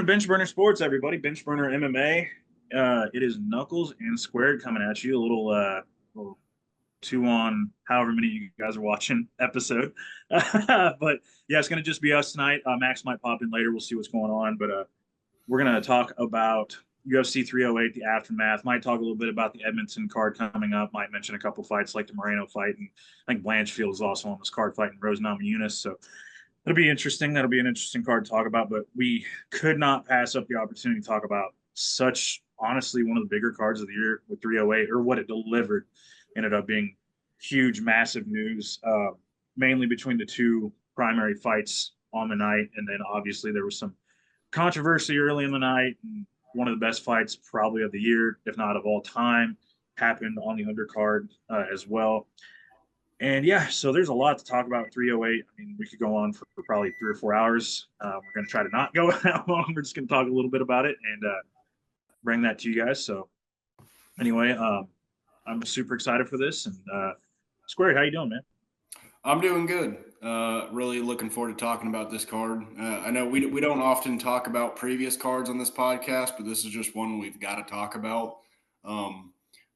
Welcome to Bench Burner Sports, everybody. Bench Burner MMA. It is Knuckles and Squared coming at you. A little two on however many you guys are watching episode. But yeah, it's going to just be us tonight. Max might pop in later. We'll see what's going on. But we're going to talk about UFC 308, the aftermath. Might talk a little bit about the Edmonton card coming up. Might mention a couple fights like the Moreno fight. And I think Blanchfield is also on this card fighting Rose Namajunas. So it'll be interesting. That'll be an interesting card to talk about, but we could not pass up the opportunity to talk about such, honestly, one of the bigger cards of the year with 308, or what it delivered. Ended up being huge, massive news, mainly between the two primary fights on the night. And then obviously there was some controversy early in the night. And one of the best fights probably of the year, if not of all time, happened on the undercard as well. And yeah, so there's a lot to talk about with 308. I mean, we could go on for probably 3 or 4 hours. We're going to try to not go that long. We're just going to talk a little bit about it and bring that to you guys. So anyway, I'm super excited for this. And Squared, how you doing, man? I'm doing good. Really looking forward to talking about this card. I know we don't often talk about previous cards on this podcast, but this is just one we've got to talk about.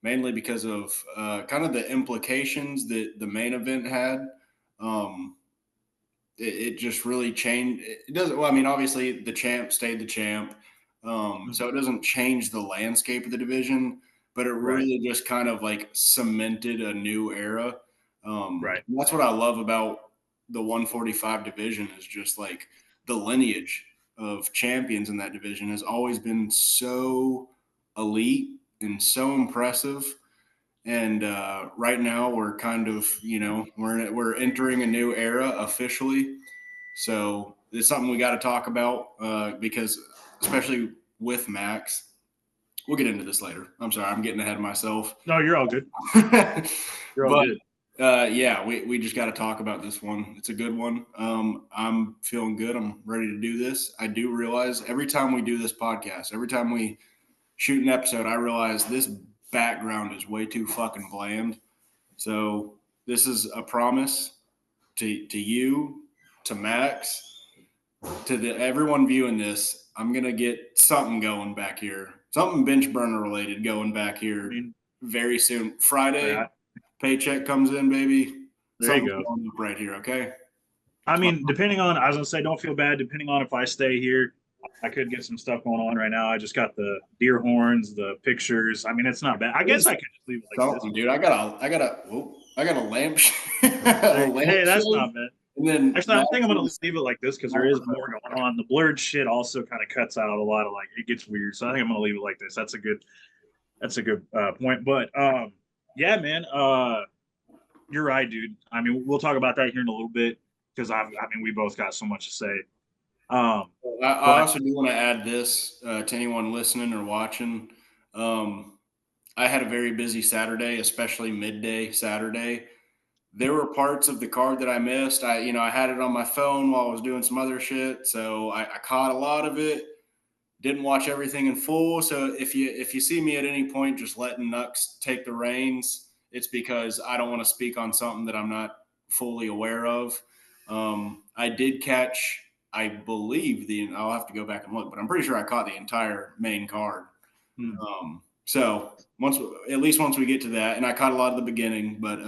Mainly because of kind of the implications that the main event had. It just really changed. It doesn't. Well, I mean, obviously the champ stayed the champ, so it doesn't change the landscape of the division, but it really just kind of like cemented a new era. Right. That's what I love about the 145 division is just like the lineage of champions in that division has always been so elite and so impressive. And right now we're kind of, we're entering a new era officially. So it's something we got to talk about because especially with Max, we'll get into this later. I'm sorry, I'm getting ahead of myself. No, you're all good. You're all good. Yeah, we just got to talk about this one. It's a good one. I'm feeling good. I'm ready to do this. I do realize every time we do this podcast, every time we shoot an episode, I realize this background is way too fucking bland. So this is a promise to you, to Max, to everyone viewing this. I'm gonna get something going back here, something bench burner related going back here very soon. Friday, paycheck comes in, baby. There you go. Going up right here, okay? I mean, depending on, I was gonna say, don't feel bad. Depending on if I stay here, I could get some stuff going on right now. I just got the deer horns, the pictures. I mean, it's not bad. I guess I could just leave it like this. Dude, I got a lamp. Hey, that's not bad. And then actually, I think I'm gonna leave it like this because there is more going on. The blurred shit also kind of cuts out a lot of it gets weird. So I think I'm gonna leave it like this. That's a good point. But yeah, man, you're right, dude. I mean, we'll talk about that here in a little bit because I mean, we both got so much to say. I also do want to add this to anyone listening or watching. I had a very busy Saturday, especially midday Saturday. There were parts of the card that I missed. I had it on my phone while I was doing some other shit, so I caught a lot of it. Didn't watch everything in full. So if you see me at any point just letting Nux take the reins, it's because I don't want to speak on something that I'm not fully aware of. I did catch, I believe I'll have to go back and look, but I'm pretty sure I caught the entire main card. So once we get to that, and I caught a lot of the beginning, but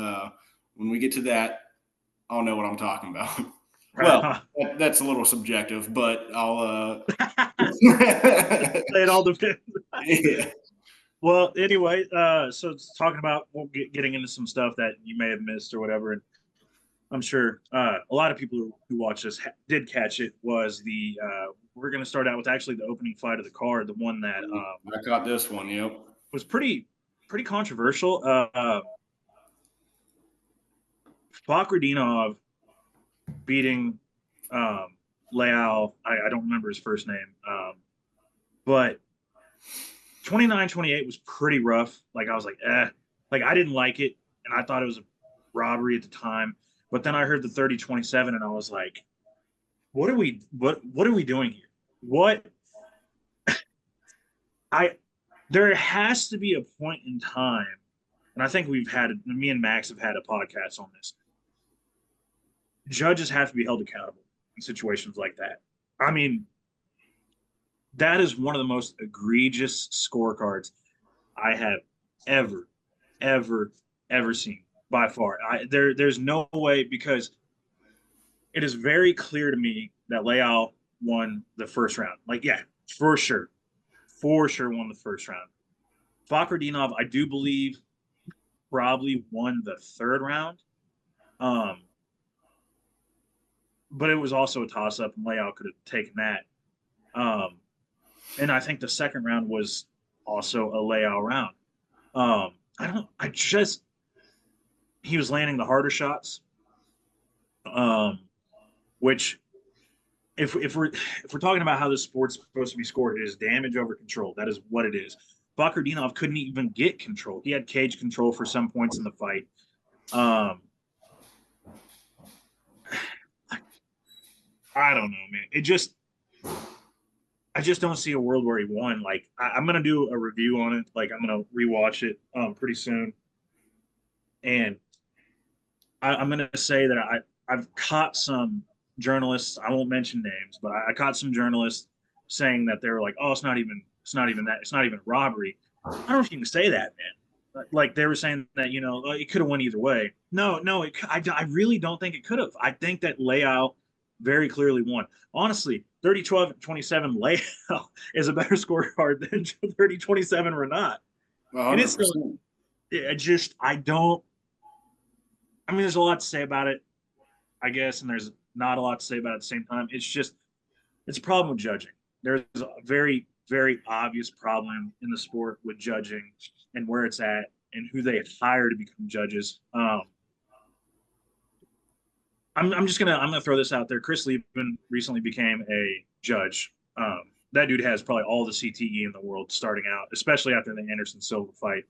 when we get to that, I'll know what I'm talking about. Well, that's a little subjective, but I'll. It all depends. Yeah. Well, anyway, so it's talking about getting into some stuff that you may have missed or whatever, and I'm sure a lot of people who watch this did catch it. Was the we're going to start out with actually the opening fight of the card, the one that I caught this one. Yep, was pretty controversial. Fakhretdinov beating Leal. I don't remember his first name, but 29-28 was pretty rough. Like I was like, I didn't like it, and I thought it was a robbery at the time. But then I heard the 30-27, and I was like, what are we doing here? What? There has to be a point in time, and I think me and Max have had a podcast on this. Judges have to be held accountable in situations like that. I mean, That is one of the most egregious scorecards I have ever, ever, ever seen by far. There's no way, because it is very clear to me that Leal won the first round. Like, yeah, for sure won the first round. Fakhretdinov, I do believe, probably won the third round. But it was also a toss up, and Leal could have taken that. And I think the second round was also a Leal round. I just, he was landing the harder shots, which if we're talking about how this sport's supposed to be scored, it is damage over control. That is what it is. Fakhretdinov couldn't even get control. He had cage control for some points in the fight. I don't know, man. I just don't see a world where he won. Like, I'm gonna do a review on it. Like, I'm gonna rewatch it pretty soon, and I'm gonna say that I've caught some journalists. I won't mention names, but I caught some journalists saying that they were like, "Oh, it's not even that. It's not even robbery." I don't know if you can say that, man. Like, they were saying that, it could have went either way. No, I really don't think it could have. I think that Leal very clearly won. Honestly, 30-12-27 Leal is a better scorecard than 30-27 Renat. 100%. And it's still, I don't. I mean, there's a lot to say about it, I guess, and there's not a lot to say about it at the same time. It's a problem with judging. There's a very, very obvious problem in the sport with judging and where it's at and who they hire to become judges. I'm gonna throw this out there. Chris Lieben recently became a judge. That dude has probably all the CTE in the world starting out, especially after the Anderson Silva fight.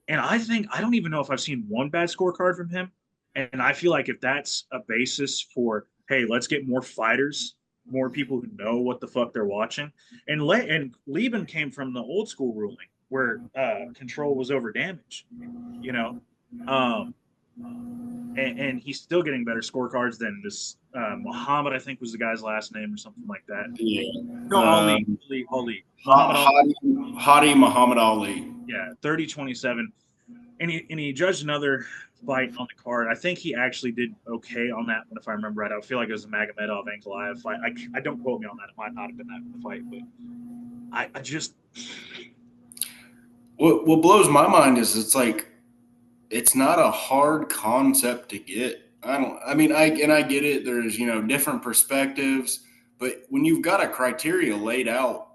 And I don't even know if I've seen one bad scorecard from him. And I feel like if that's a basis for, hey, let's get more fighters, more people who know what the fuck they're watching. And Lieben came from the old school ruling where control was over damage, you know. And he's still getting better scorecards than this Muhammad, I think was the guy's last name or something like that. Yeah. No, Ali. Hadi Muhammad Ali. Yeah, 30-27. And he judged another fight on the card. I think he actually did okay on that one, if I remember right. I feel like it was a Magomedov Ankalaev fight. I don't quote me on that. It might not have been that fight, but I just. What blows my mind is it's not a hard concept to get. I get it. There's, different perspectives, but when you've got a criteria laid out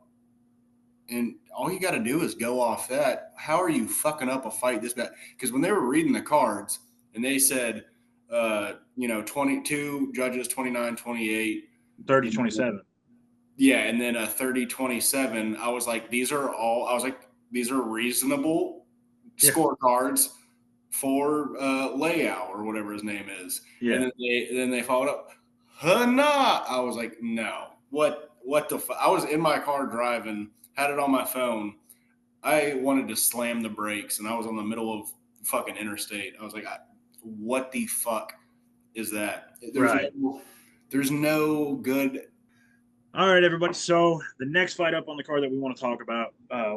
and all you got to do is go off that, how are you fucking up a fight this bad? Because when they were reading the cards and they said, 22 judges, 29-28, 30-27. Yeah. And then a 30-27, I was like, these are reasonable scorecards for Leal or whatever his name is. Yeah. And then they followed up, Hana. I was like, no, what the fuck? I was in my car driving, had it on my phone. I wanted to slam the brakes, and I was on the middle of fucking interstate. I was like, what the fuck is that? There's no good. All right, everybody. So the next fight up on the card that we want to talk about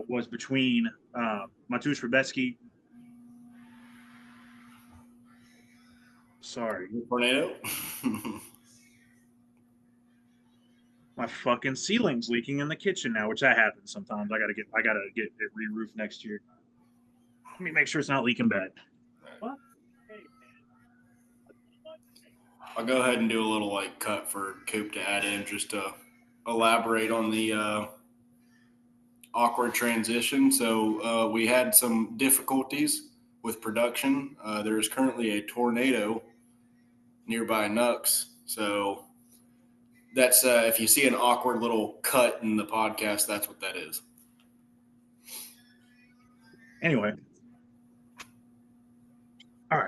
was between Mateusz Rebecki. Sorry. Tornado? My fucking ceiling's leaking in the kitchen now, which that happens sometimes. I gotta get it re-roofed next year. Let me make sure it's not leaking bad. What? Hey, I'll go ahead and do a little cut for Coop to add in just to elaborate on the awkward transition. So we had some difficulties with production. There is currently a tornado nearby Nux. So that's if you see an awkward little cut in the podcast, that's what that is. Anyway. All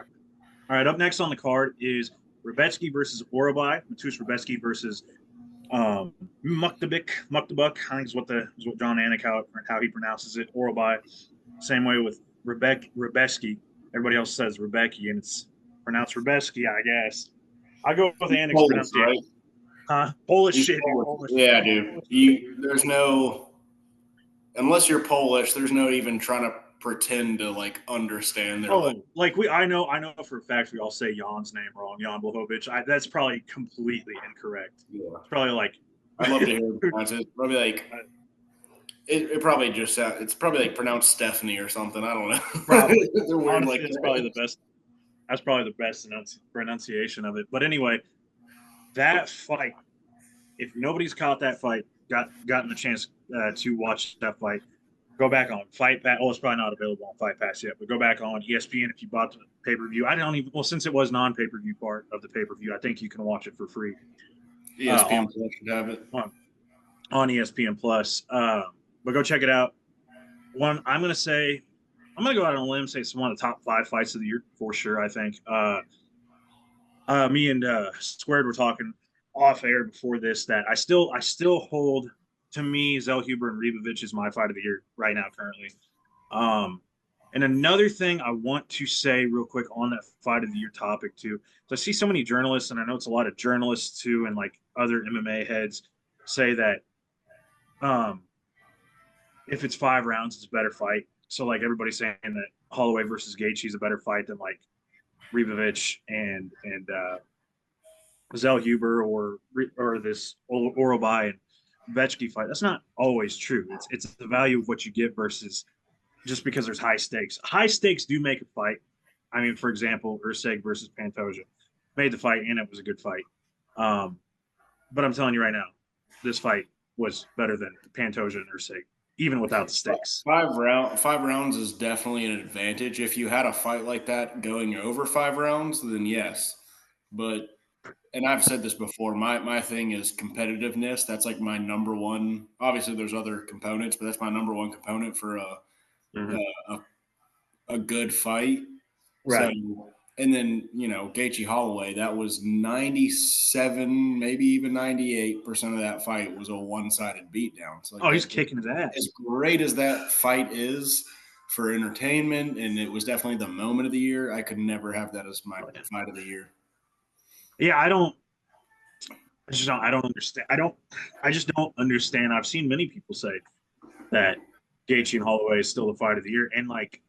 right. Up next on the card is Rebecki versus Orobai. Mateusz Rebecki versus Muktabik. I think is what John Anik how he pronounces it. Orobai. Same way with Rebecki. Everybody else says Rebecki, and it's pronounced Rebecki, I guess. I go with Anik's pronunciation. Right? Polish He's shit, dude. Polish. Polish. Yeah, dude. There's no, unless you're Polish, there's no even trying to pretend to like understand their language. Like I know for a fact we all say Jan's name wrong, Jan Blahovic. That's probably completely incorrect. Yeah. It's probably like I'd love to hear it pronounce it. Probably like it probably just sounds. It's probably like pronounced Stephanie or something. I don't know. Probably. They're weird. Honestly, Like it's probably the best. That's probably the best pronunciation of it. But anyway, that fight. If nobody's caught that fight, gotten the chance to watch that fight, go back on Fight Pass. Oh, it's probably not available on Fight Pass yet, but go back on ESPN if you bought the pay-per-view. I don't even, well, since it was non-pay-per-view part of the pay-per-view, I think you can watch it for free. ESPN Plus should have it on ESPN Plus. But go check it out. I'm going to go out on a limb, say it's one of the top 5 fights of the year for sure, I think. Me and Squared were talking off air before this that I still hold, to me, Zellhuber and Ribovic is my fight of the year right now currently. And another thing I want to say real quick on that fight of the year topic too, so I see so many journalists, and I know it's a lot of journalists too, and like other MMA heads say that if it's 5 rounds, it's a better fight. So like everybody's saying that Holloway versus Gaethje is a better fight than like Ribovic and Zellhuber or this Orobai and Vetchki fight. That's not always true. It's the value of what you get versus just because there's high stakes. High stakes do make a fight. I mean, for example, Usyk versus Pantoja made the fight, and it was a good fight. But I'm telling you right now, this fight was better than Pantoja and Usyk, even without the stakes. 5 rounds is definitely an advantage. If you had a fight like that going over 5 rounds, then yes. But, and I've said this before, my thing is competitiveness. That's like my number one. Obviously, there's other components, but that's my number one component for a good fight. Right. So, and then, Gaethje Holloway, that was 97, maybe even 98% of that fight was a one-sided beatdown. So he's kicking his ass. As great as that fight is for entertainment, and it was definitely the moment of the year, I could never have that as my fight of the year. Yeah, I don't understand. I just don't understand. I've seen many people say that Gaethje and Holloway is still the fight of the year. And like,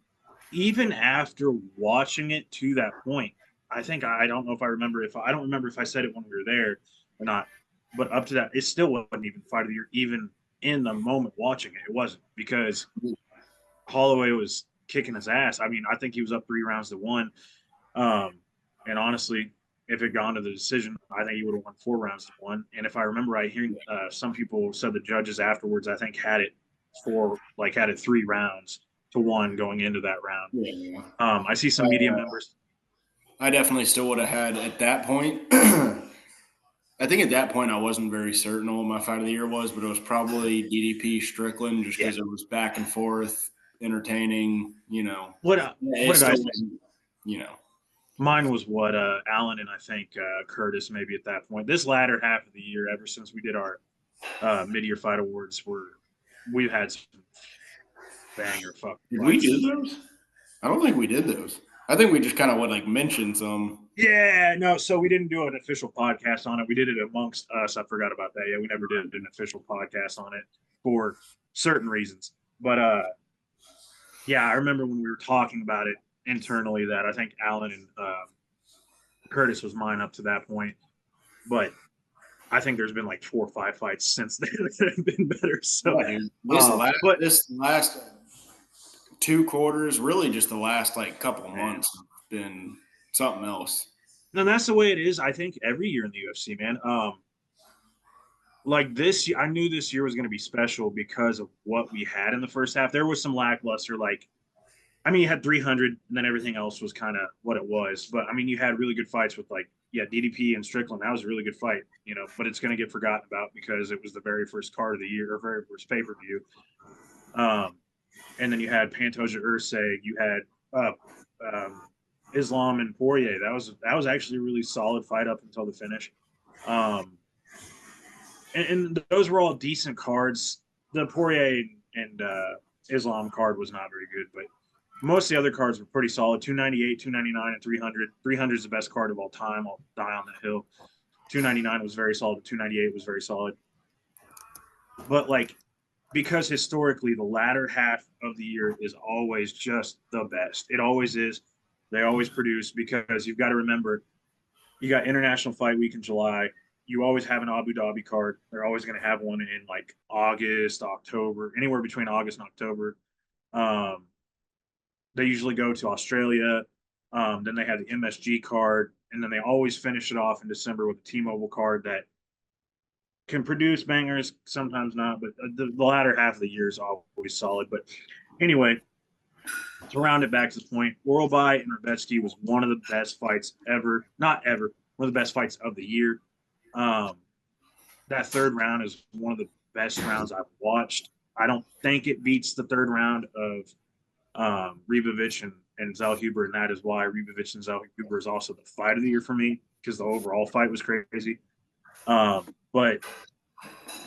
even after watching it to that point, I think I don't remember if I said it when we were there or not, but up to that, it still wasn't even fight of the year. Even in the moment watching it, it wasn't, because Holloway was kicking his ass. I mean, I think he was up 3 rounds to 1. And honestly, if it gone to the decision, I think he would have won 4 rounds to 1. And if I remember right, hearing some people said the judges afterwards, I think had it 3 rounds to 1 going into that round. Yeah. I see some media members. I definitely still would have had at that point. I think at that point I wasn't very certain on what my fight of the year was, but it was probably DDP Strickland, just because it was back and forth, entertaining. What did I say? Mine was what Allen and I think Curtis maybe at that point. This latter half of the year, ever since we did our mid-year fight awards, we've had some banger fuck. Did we do those? I don't think we did those. I think we just kind of would like mention some. Yeah, no. So we didn't do an official podcast on it. We did it amongst us. I forgot about that. Yeah, we never did an official podcast on it for certain reasons. But yeah, I remember when we were talking about it internally that I think Allen and Curtis was mine up to that point. But I think there's been like 4 or 5 fights since then that have been better. So this last 2 quarters, really just the last like couple of months, have been something else. No, that's the way it is. I think every year in the UFC, man. Like this, I knew this year was going to be special because of what we had in the first half. There was some lackluster, you had 300, and then everything else was kind of what it was. But I mean, you had really good fights with DDP and Strickland. That was a really good fight, but it's going to get forgotten about because it was the very first card of the year, or very first pay-per-view. And then you had Pantoja Usyk, you had Islam and Poirier. That was actually a really solid fight up until the finish. And those were all decent cards. The Poirier and Islam card was not very good, but most of the other cards were pretty solid. 298, 299, and 300. 300 is the best card of all time. I'll die on that hill. 299 was very solid. 298 was very solid. But like, because historically the latter half of the year is always just the best. It always is. They always produce because you've got to remember you got International Fight Week in July. You always have an Abu Dhabi card. They're always going to have one in like August, October, anywhere between August and October. Um, they usually go to Australia. Then they have the MSG card, and then they always finish it off in December with the T-Mobile card that can produce bangers, sometimes not, but the latter half of the year is always solid. But anyway, to round it back to the point, Orlby and Rebetsky was one of the best fights ever. Not ever, one of the best fights of the year. That third round is one of the best rounds I've watched. I don't think it beats the third round of Ribovic and Zellhuber, and that is why Ribovic and Zellhuber is also the fight of the year for me, because the overall fight was crazy. But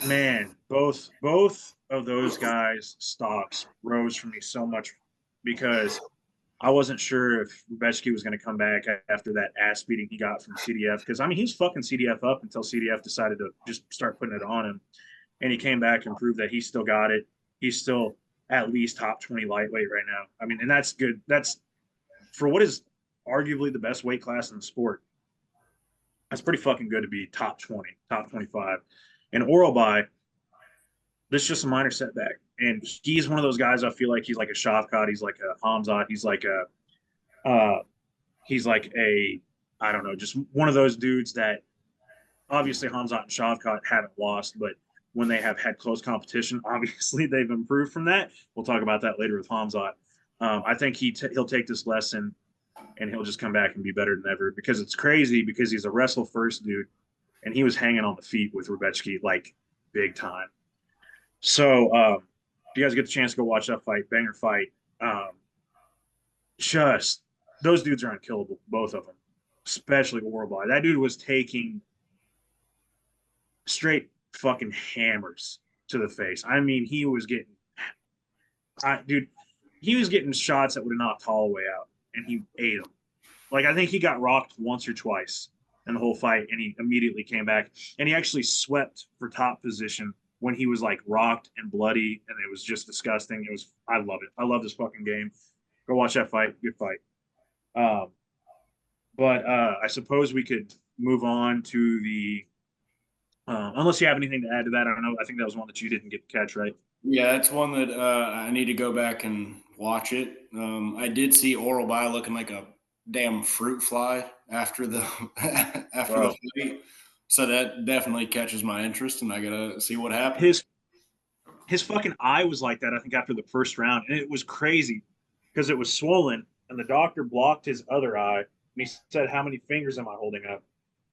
man, both of those guys' stocks rose for me so much because I wasn't sure if Rebetsky was going to come back after that ass beating he got from CDF. Because, I mean, he's fucking CDF up until CDF decided to just start putting it on him. And he came back and proved that he still got it. He's still at least top 20 lightweight right now. I mean, and that's good. That's for what is arguably the best weight class in the sport. That's pretty fucking good to be top 20, top 25. And Orlby, this is just a minor setback. And he's one of those guys. I feel like he's like a Shavkat. He's like a Hamzat. He's like a, I don't know, just one of those dudes that obviously Hamzat and Shavkat haven't lost, but when they have had close competition, obviously they've improved from that. We'll talk about that later with Hamzat. I think he'll take this lesson and he'll just come back and be better than ever, because it's crazy because he's a wrestle first dude and he was hanging on the feet with Rebetsky like big time. So if you guys get the chance to go watch that fight, banger fight, just those dudes are unkillable, both of them, especially Orlby. That dude was taking straight fucking hammers to the face. I mean, he was getting, he was getting shots that would have knocked Holloway out, and he ate them. Like, I think he got rocked once or twice in the whole fight, and he immediately came back, and he actually swept for top position when he was like rocked and bloody, and it was just disgusting. I love it. I love this fucking game. Go watch that fight. Good fight. But I suppose we could move on to the unless you have anything to add to that. I don't know. I think that was one that you didn't get to catch, right? Yeah, that's one that I need to go back and watch it. I did see Orlby looking like a damn fruit fly after the the fight, so that definitely catches my interest, and I gotta see what happens. His fucking eye was like that, I think, after the first round, and it was crazy because it was swollen, and the doctor blocked his other eye, and he said, "How many fingers am I holding up?"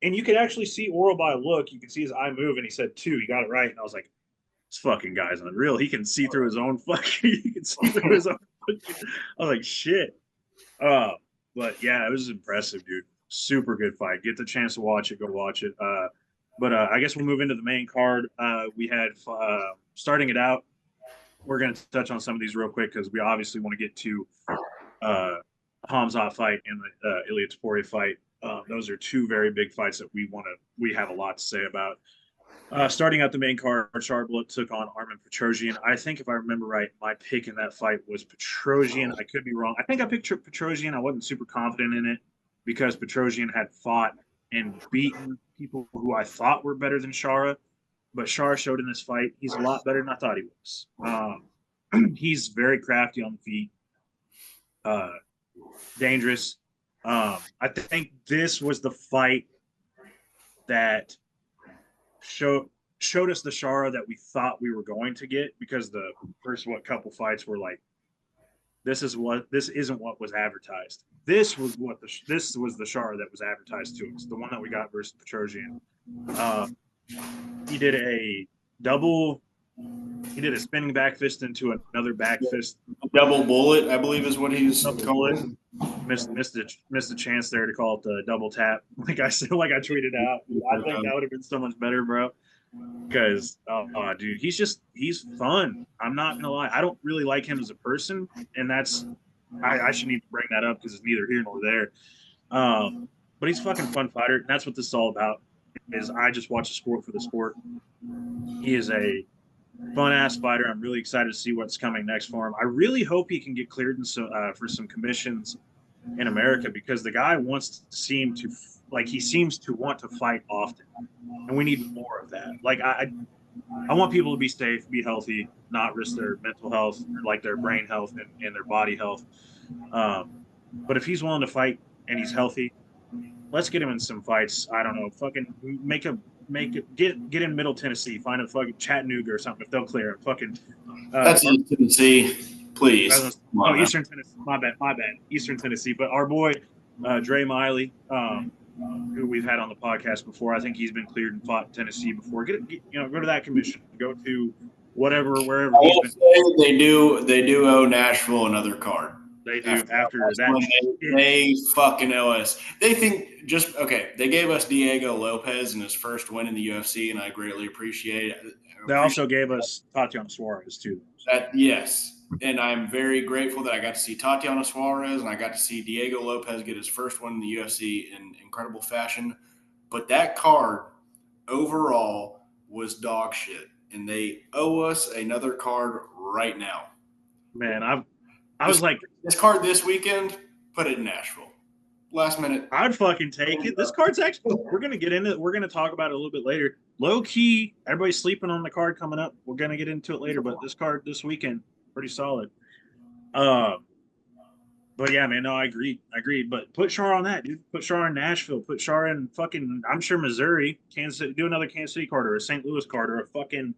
And you could actually see Orlby look. You could see his eye move, and he said two. He got it right, and I was like, "This fucking guy's unreal. He can see through his own fucking. He can see through his own." Fucking, I was like, "Shit." But yeah, it was impressive, dude. Super good fight. Get the chance to watch it, go watch it. But I guess we'll move into the main card. We had starting it out. We're going to touch on some of these real quick because we obviously want to get to Hamzat fight and the Ilia Topuria fight. Those are two very big fights that we have a lot to say about. Starting out the main card, Charblet took on Armen Petrosyan. I think if I remember right, my pick in that fight was Petrosyan. I could be wrong. I think I picked Petrosyan. I wasn't super confident in it because Petrosyan had fought and beaten people who I thought were better than Shara. But Shara showed in this fight he's a lot better than I thought he was. He's very crafty on the feet, dangerous. I think this was the fight that showed us the Shara that we thought we were going to get, because the first couple fights were like, this isn't what was advertised. This was the Shara that was advertised to us, the one that we got versus Petrosyan. He did a spinning back fist into another back fist. Double bullet, I believe, is what he's calling it. Missed a chance there to call it the double tap. Like I said, like I tweeted out. I think that would have been so much better, bro. Because dude, he's fun. I'm not gonna lie. I don't really like him as a person, and that's I shouldn't even bring that up because it's neither here nor there. But he's a fucking fun fighter, and that's what this is all about. is I just watch the sport for the sport. He is a fun ass fighter. I'm really excited to see what's coming next for him. I really hope he can get cleared for some commissions in America because the guy he seems to want to fight often, and we need more of that. Like I want people to be safe, be healthy, not risk their mental health, like their brain health and their body health. Um, but if he's willing to fight and he's healthy, let's get him in some fights. I don't know, fucking make it get in Middle Tennessee, find a fucking Chattanooga or something if they'll clear it. Fucking That's East Tennessee, please. Eastern Tennessee. My bad. Eastern Tennessee. But our boy Dre Miley, who we've had on the podcast before, I think he's been cleared and fought in Tennessee before. Go to that commission. Go to wherever he's been. They do owe Nashville another card. They do after that. They fucking owe us. They think they gave us Diego Lopez in his first win in the UFC, and I greatly appreciate it. They also gave us Tatiana Suarez too. Yes, and I'm very grateful that I got to see Tatiana Suarez and I got to see Diego Lopez get his first win in the UFC in incredible fashion. But that card overall was dog shit, and they owe us another card right now. Man, I was like, this card this weekend, put it in Nashville. Last minute. I'd fucking take it. This card's actually, we're going to get into it. We're going to talk about it a little bit later. Low key, everybody's sleeping on the card coming up. We're going to get into it later, but this card this weekend, pretty solid. But yeah, man, no, I agree. But put Char on that, dude. Put Char in Nashville. Put Char in fucking, I'm sure Missouri, Kansas City. Do another Kansas City card or a St. Louis card or a fucking,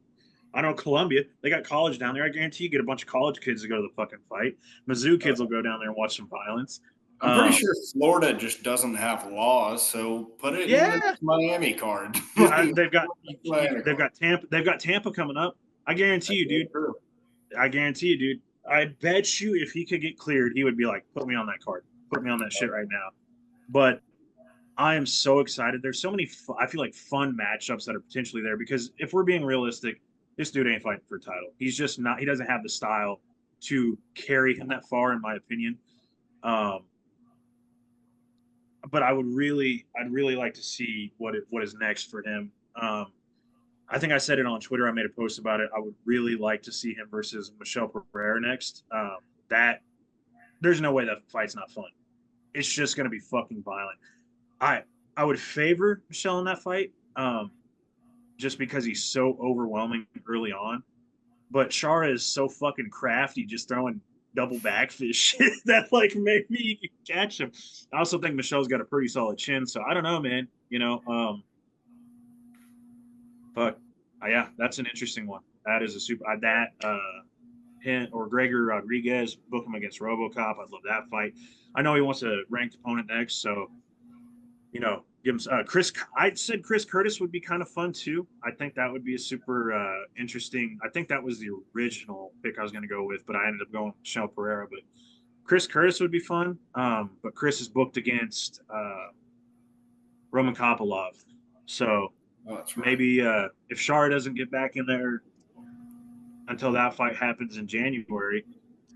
I don't know, Columbia. They got college down there. I guarantee you get a bunch of college kids to go to the fucking fight. Mizzou kids will go down there and watch some violence. I'm pretty sure Florida just doesn't have laws, so put it in the Miami card. They've got Tampa coming up. I guarantee you, dude. I bet you if he could get cleared, he would be like, put me on that card. Put me on that shit right now. But I am so excited. There's so many, I feel like, fun matchups that are potentially there because if we're being realistic, this dude ain't fighting for a title. He's just not, he doesn't have the style to carry him that far, in my opinion. But I'd really like to see what is next for him. I think I said it on Twitter. I made a post about it. I would really like to see him versus Michel Pereira next. That there's no way that fight's not fun. It's just going to be fucking violent. I would favor Michel in that fight, just because he's so overwhelming early on. But Chara is so fucking crafty, just throwing double backfish shit that like maybe you can catch him. I also think Michel's got a pretty solid chin, so I don't know, man. But yeah, that's an interesting one. That is a super him or Gregor Rodriguez, book him against RoboCop. I'd love that fight. I know he wants a ranked opponent next, so give him Chris. I said Chris Curtis would be kind of fun too. I think that would be a super interesting. I think that was the original pick I was going to go with, but I ended up going with Michel Pereira. But Chris Curtis would be fun. But Chris is booked against Roman Kopylov, so maybe if Char doesn't get back in there until that fight happens in January.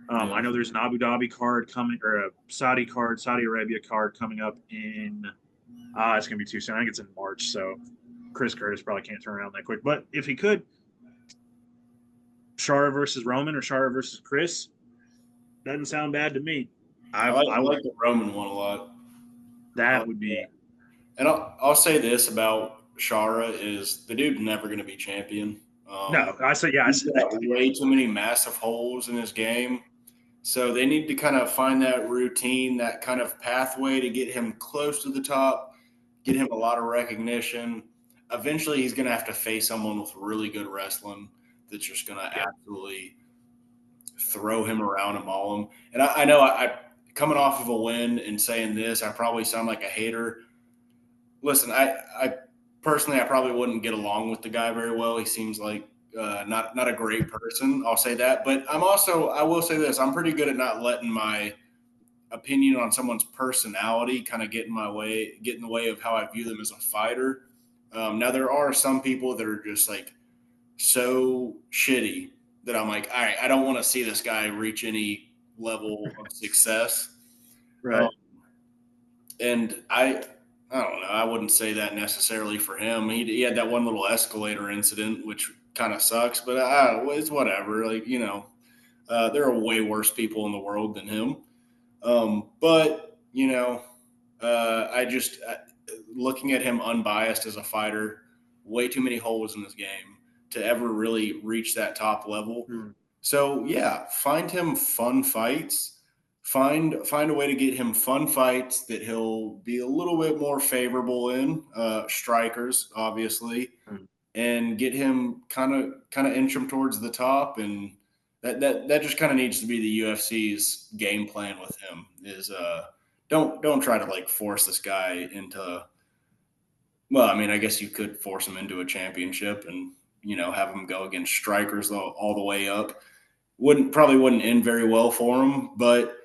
I know there's an Abu Dhabi card coming or a Saudi Arabia card coming up in. It's going to be too soon. I think it's in March, so Chris Curtis probably can't turn around that quick. But if he could, Chara versus Roman or Chara versus Chris, doesn't sound bad to me. I like the Roman one a lot. That would be. And I'll say this about Chara is the dude's never going to be champion. No, I said yeah. He's got way too many massive holes in his game. So they need to kind of find that routine, that kind of pathway to get him close to the top, get him a lot of recognition. Eventually, he's going to have to face someone with really good wrestling that's just going to absolutely throw him around and maul him. And I know I coming off of a win and saying this, I probably sound like a hater. Listen, I personally, I probably wouldn't get along with the guy very well. He seems like not a great person. I'll say that. But I will say this. I'm pretty good at not letting my opinion on someone's personality kind of get in the way of how I view them as a fighter. Now, there are some people that are just like so shitty that I'm like, all right, I don't want to see this guy reach any level of success. Right. And I I don't know. I wouldn't say that necessarily for him. He had that one little escalator incident, which kind of sucks, but it's whatever. Like, there are way worse people in the world than him. But, looking at him unbiased as a fighter, way too many holes in this game to ever really reach that top level. So yeah, find him fun fights. Find a way to get him fun fights that he'll be a little bit more favorable in, strikers, obviously, and get him kind of inch him towards the top. And that just kind of needs to be the UFC's game plan with him is don't try to like force this guy into, well, I mean, I guess you could force him into a championship and, have him go against strikers all the way up. Probably wouldn't end very well for him, but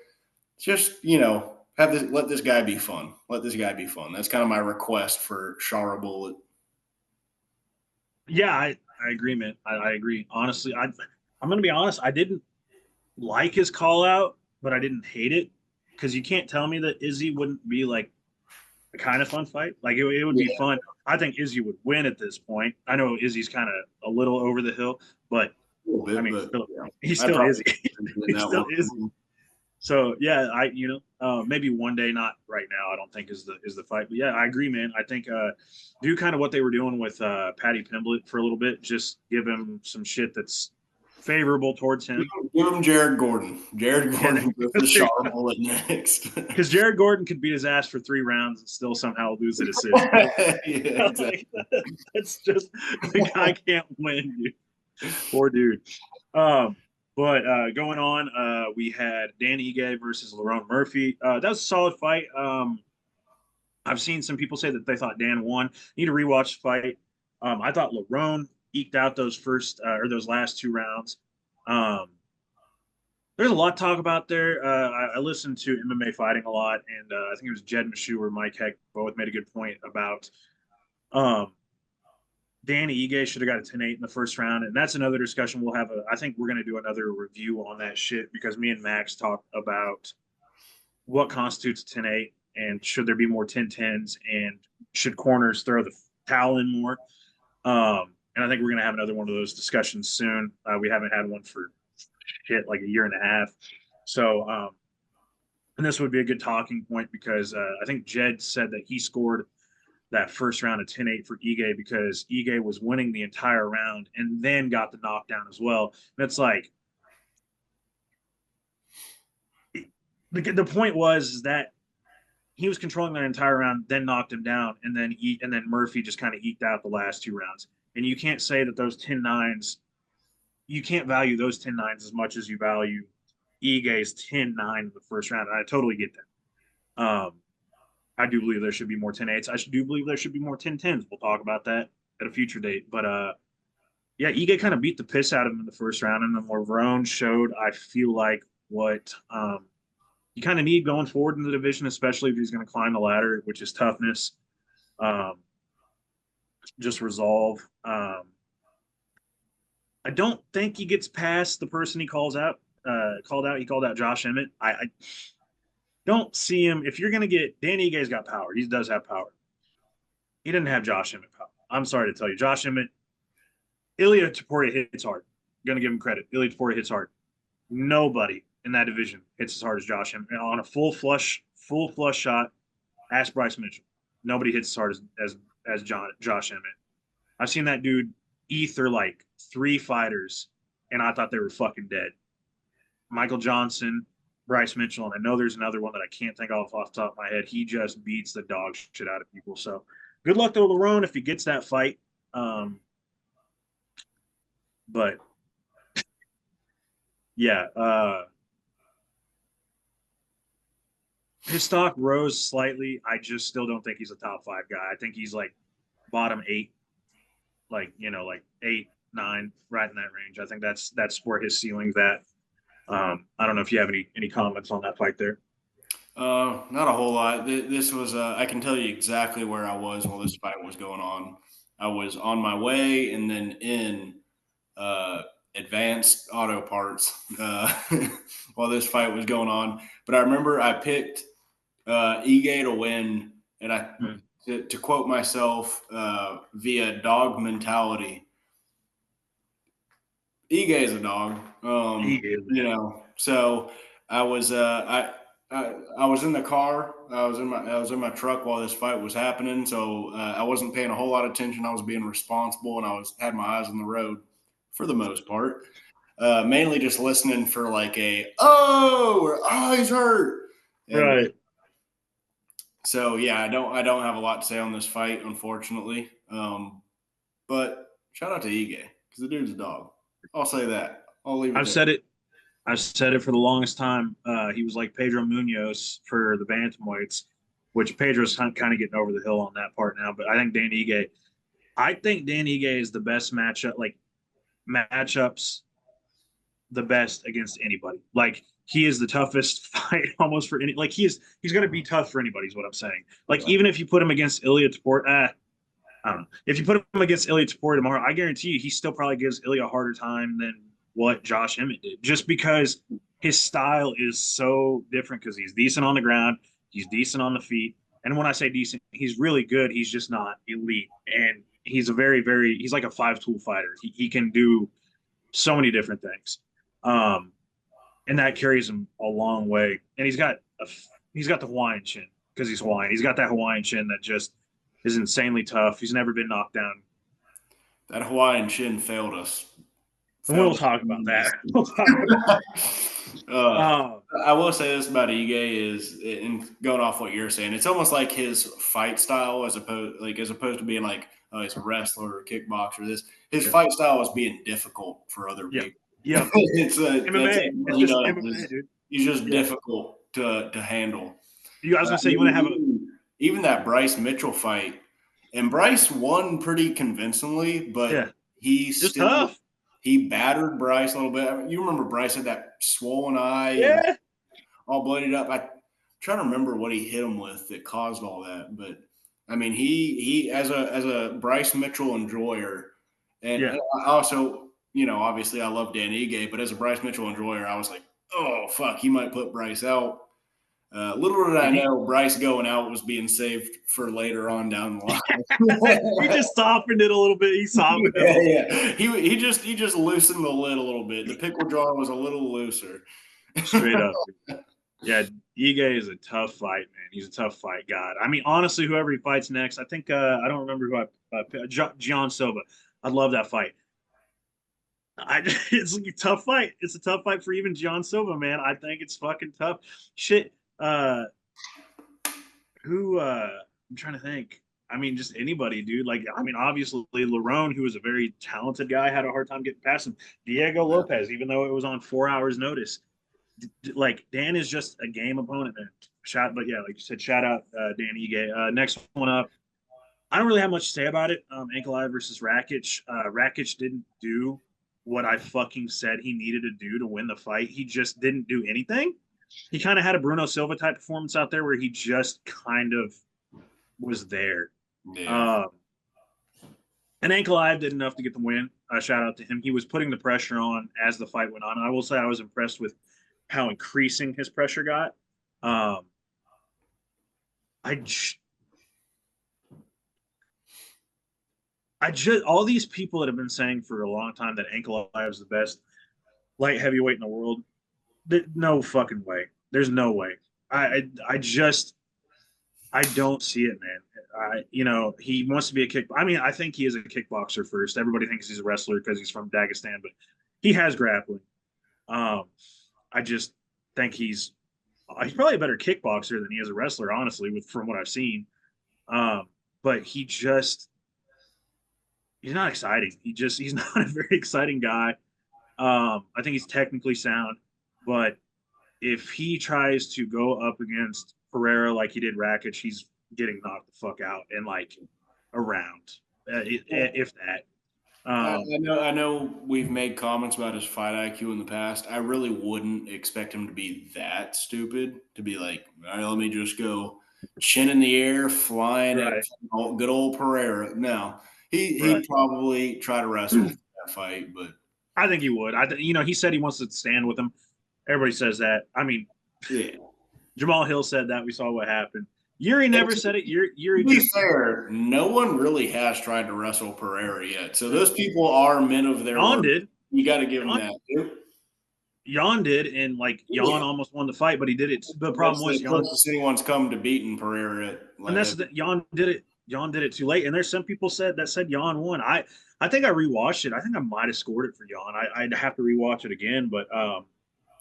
just, let this guy be fun. Let this guy be fun. That's kind of my request for Shara Bullet. Yeah, I agree, man. I agree. Honestly, I'm going to be honest. I didn't like his call out, but I didn't hate it because you can't tell me that Izzy wouldn't be like a kind of fun fight. Like it would be fun. I think Izzy would win at this point. I know Izzy's kind of a little over the hill, but bit, I mean, he's still Izzy. He's still Izzy. So yeah, maybe one day, not right now. I don't think is the fight, but yeah, I agree, man. I think do kind of what they were doing with Paddy Pimblett for a little bit. Just give him some shit that's favorable towards him. Give him Jared Gordon. Jared Gordon goes to Shara Bullet next. Because Jared Gordon could beat his ass for 3 rounds and still somehow lose a decision. Yeah, exactly. That's just the guy can't win, dude. Poor dude. But going on, we had Dan Ige versus Lerone Murphy. That was a solid fight. I've seen some people say that they thought Dan won. Need to rewatch the fight. I thought Lerone eked out those those last 2 rounds. There's a lot to talk about there. I listened to MMA Fighting a lot, and I think it was Jed Meshew or Mike Heck both made a good point about Danny Ige should have got a 10-8 in the first round, and that's another discussion we'll have. I think we're going to do another review on that shit because me and Max talked about what constitutes 10-8 and should there be more 10-10s and should corners throw the towel in more. And I think we're going to have another one of those discussions soon. We haven't had one for like a year and a half. So, and this would be a good talking point because I think Jed said that he scored that first round of 10-8 for Ige because Ige was winning the entire round and then got the knockdown as well. And it's like the point was that he was controlling that entire round, then knocked him down, and then Murphy just kind of eked out the last 2 rounds. And you can't say that those 10-9s, you can't value those 10-9s as much as you value Ige's 10-9 in the first round. And I totally get that. I do believe there should be more 10-8s. I do believe there should be more 10-10s. We'll talk about that at a future date. But yeah, Ige kind of beat the piss out of him in the first round, and then Lerone showed, I feel like, what you kind of need going forward in the division, especially if he's going to climb the ladder, which is toughness, just resolve. I don't think he gets past the person he called out. He called out Josh Emmett. I don't see him. If you're going to get Danny Ige's got power. He does have power. He didn't have Josh Emmett power. I'm sorry to tell you. Josh Emmett, Ilia Topuria hits hard. I'm going to give him credit. Ilia Topuria hits hard. Nobody in that division hits as hard as Josh Emmett. On a full flush shot, ask Bryce Mitchell. Nobody hits as hard as Josh Emmett. I've seen that dude ether like 3 fighters, and I thought they were fucking dead. Michael Johnson, Bryce Mitchell, and I know there's another one that I can't think off the top of my head. He just beats the dog shit out of people. So good luck to Lerone if he gets that fight. But yeah, his stock rose slightly. I just still don't think he's a top 5 guy. I think he's like bottom 8, like 8, 9, right in that range. I think that's where his ceiling's at. I don't know if you have any comments on that fight there. Not a whole lot. This was I can tell you exactly where I was while this fight was going on. I was on my way and then in advanced auto parts while this fight was going on. But I remember I picked Ige to win, and to quote myself via dog mentality, Ige is a dog. He is, You man. know, so I was I was in the car. I was in my truck while this fight was happening. So I wasn't paying a whole lot of attention. I was being responsible, and had my eyes on the road for the most part. Mainly just listening for like a or he's hurt. And Right. so yeah, I don't have a lot to say on this fight, unfortunately. But shout out to Ige because the dude's a dog. I'll say that. I'll leave it I've there. said it. I've said it for the longest time. He was like Pedro Munoz for the bantamweights, which Pedro's kind of getting over the hill on that part now. But I think Dan Ige is the best matchups, the best against anybody. Like he is the toughest fight almost for any. Like he's going to be tough for anybody. Is what I'm saying. Like even if you put him against Ilya Tapor, I don't know. If you put him against Ilya Tapori tomorrow, I guarantee you he still probably gives Ilya a harder time than what Josh Emmett did, just because his style is so different. Because he's decent on the ground, he's decent on the feet, and when I say decent, he's really good. He's just not elite, and he's a he's like a five-tool fighter. He can do so many different things, and that carries him a long way. And he's got the Hawaiian chin because he's Hawaiian. He's got that Hawaiian chin that just is insanely tough. He's never been knocked down. That Hawaiian chin failed us. And we'll talk about that. I will say this about Ige is, and going off what you're saying, it's almost like his fight style, as opposed to being like, oh, he's a wrestler or a kickboxer. His fight style is being difficult for other people. Yeah, it's MMA. It's just MMA, dude. He's just difficult to handle. I was gonna say you want to have even that Bryce Mitchell fight, and Bryce won pretty convincingly, but he's still tough. He battered Bryce a little bit. You remember Bryce had that swollen eye, and all bloodied up. I'm trying to remember what he hit him with that caused all that, but I mean, he as a Bryce Mitchell enjoyer, and I also, obviously I love Dan Ige, but as a Bryce Mitchell enjoyer, I was like, oh fuck, he might put Bryce out. Little did I know, Bryce going out was being saved for later on down the line. He just softened it a little bit. He softened it. Yeah. He just loosened the lid a little bit. The pickle jar was a little looser. Straight up. Yeah, Ige is a tough fight, man. He's a tough fight god. I mean, honestly, whoever he fights next, I think I don't remember who Gian Silva. I'd love that fight. It's a tough fight. It's a tough fight for even Gian Silva, man. I think it's fucking tough. Shit. I'm trying to think. I mean, just anybody, dude. Like, I mean, obviously Lerone, who was a very talented guy, had a hard time getting past him. Diego Lopez, even though it was on 4 hours notice. Like, Dan is just a game opponent, man. Like you said, shout out Dan Ige. Next one up. I don't really have much to say about it. Ankalaev versus Rakic. Rakic didn't do what I fucking said he needed to do to win the fight. He just didn't do anything. He kind of had a Bruno Silva type performance out there where he just kind of was there. Yeah. And Ankalaev did enough to get the win. Shout out to him. He was putting the pressure on as the fight went on. I will say I was impressed with how increasing his pressure got. All these people that have been saying for a long time that Ankalaev is the best light heavyweight in the world, no fucking way. There's no way. I don't see it, man. He wants to be a kick. I mean, I think he is a kickboxer first. Everybody thinks he's a wrestler because he's from Dagestan, but he has grappling. I just think he's probably a better kickboxer than he is a wrestler, honestly, from what I've seen. But he's not exciting. He's not a very exciting guy. I think he's technically sound, but if he tries to go up against Pereira like he did Rakic, he's getting knocked the fuck out in like a round, if that. I know we've made comments about his fight IQ in the past. I really wouldn't expect him to be that stupid to be like, all right, let me just go chin in the air, flying at good old Pereira. No, he'd probably try to wrestle that fight, but I think he would. He said he wants to stand with him. Everybody says that. I mean, yeah. Jamal Hill said that. We saw what happened. Yuri never said it. To Yuri be just fair, no one really has tried to wrestle Pereira yet. So those people are men of their Jan word. did. You got to give them Jan, that, too. Jan did, and like Jan Yeah. almost won the fight, but he did it. The That's problem was the Jan, closest anyone's come to beating Pereira at and light that's heavy. Jan did it. Jan did it too late, and there's some people said Jan won. I think I rewatched it. I think I might have scored it for Jan. I'd have to rewatch it again, but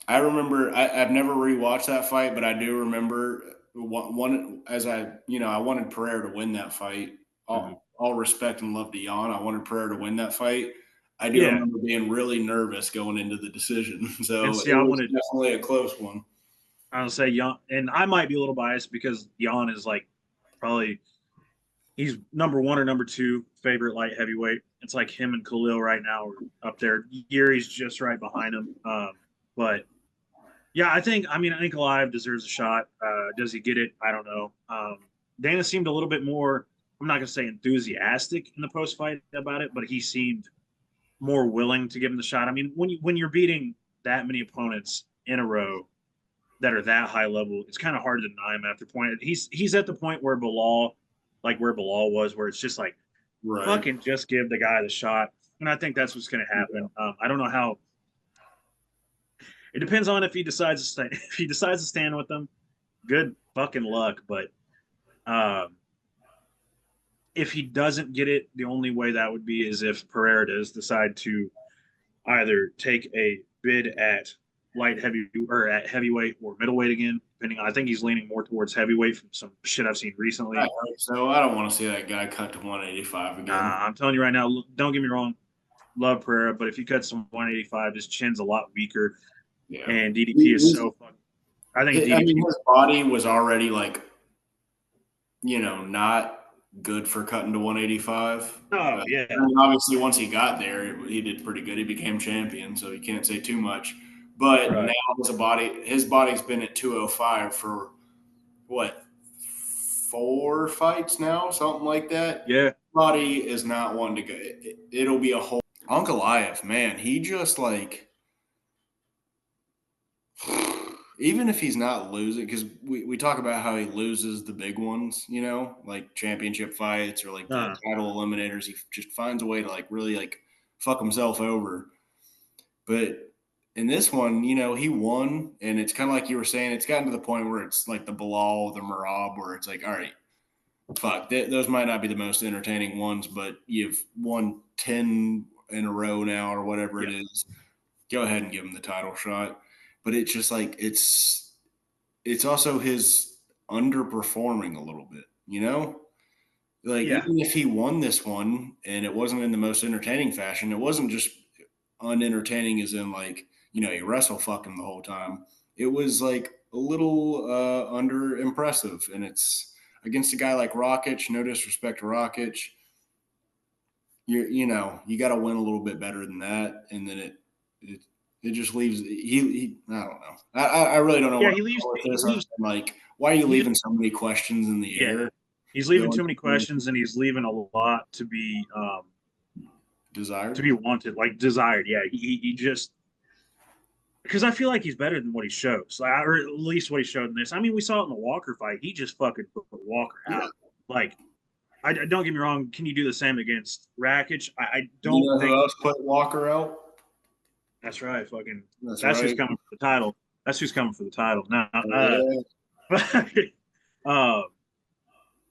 I remember I've never rewatched that fight, but I do remember one as I wanted Pereira to win that fight. All respect and love to Jan. I wanted Pereira to win that fight. I do yeah. remember being really nervous going into the decision. And So see, it was definitely a close one. I would say Jan, and I might be a little biased because Jan is like probably he's number one or number two favorite light heavyweight. It's like him and Khalil right now are up there. Yuri's just right behind him. But yeah, I think Alive deserves a shot. Does he get it? I don't know. Dana seemed a little bit more. I'm not gonna say enthusiastic in the post fight about it, but he seemed more willing to give him the shot. I mean, when you're beating that many opponents in a row that are that high level, it's kind of hard to deny him after point. He's at the point where Bilal was, where it's just like Right. fucking just give the guy the shot. And I think that's what's going to happen. I don't know how. It depends on if he decides to stay. If he decides to stand with them, good fucking luck. But um, if he doesn't get it, the only way that would be is if Pereira does decide to either take a bid at light heavy or at heavyweight or middleweight again, depending on. I think he's leaning more towards heavyweight from some shit I've seen recently. So I don't want to see that guy cut to 185 again. I'm telling you right now, don't get me wrong, love Pereira, but if he cuts some 185, his chin's a lot weaker, Yeah. and DDP is so fun. I think DDP. His body was already like, not good for cutting to 185. Oh yeah. Obviously, once he got there, he did pretty good. He became champion, so you can't say too much. But Right. now his body's been at 205 for what, 4 fights now, something like that. Yeah. Body is not one to go. It'll be a whole. Ankalaev, man, he just like. Even if he's not losing, because we talk about how he loses the big ones, like championship fights or like the title eliminators, he just finds a way to like really like fuck himself over. But in this one, he won, and it's kind of like you were saying, it's gotten to the point where it's like the Bilal, the Marab, where it's like, all right, fuck, those might not be the most entertaining ones, but you've won 10 in a row now or whatever it is. Go ahead and give him the title shot. But it's just like it's also his underperforming a little bit, Like even if he won this one and it wasn't in the most entertaining fashion, it wasn't just unentertaining as in like, you wrestle fuck him the whole time. It was like a little under impressive, and it's against a guy like Rakic. No disrespect to Rakic. You got to win a little bit better than that, and then it just leaves. He I don't know. I really don't know. Yeah, what he leaves. Like, why are you leaving so many questions in the air? He's leaving too many questions, and he's leaving a lot to be desired, to be wanted, like desired. Yeah, he just because I feel like he's better than what he shows, or at least what he showed in this. I mean, we saw it in the Walker fight. He just fucking put Walker out. Like, I don't get me wrong. Can you do the same against Rakic? I don't think. Who else put Walker out? That's right. Fucking. That's right. who's coming for the title. That's who's coming for the title now.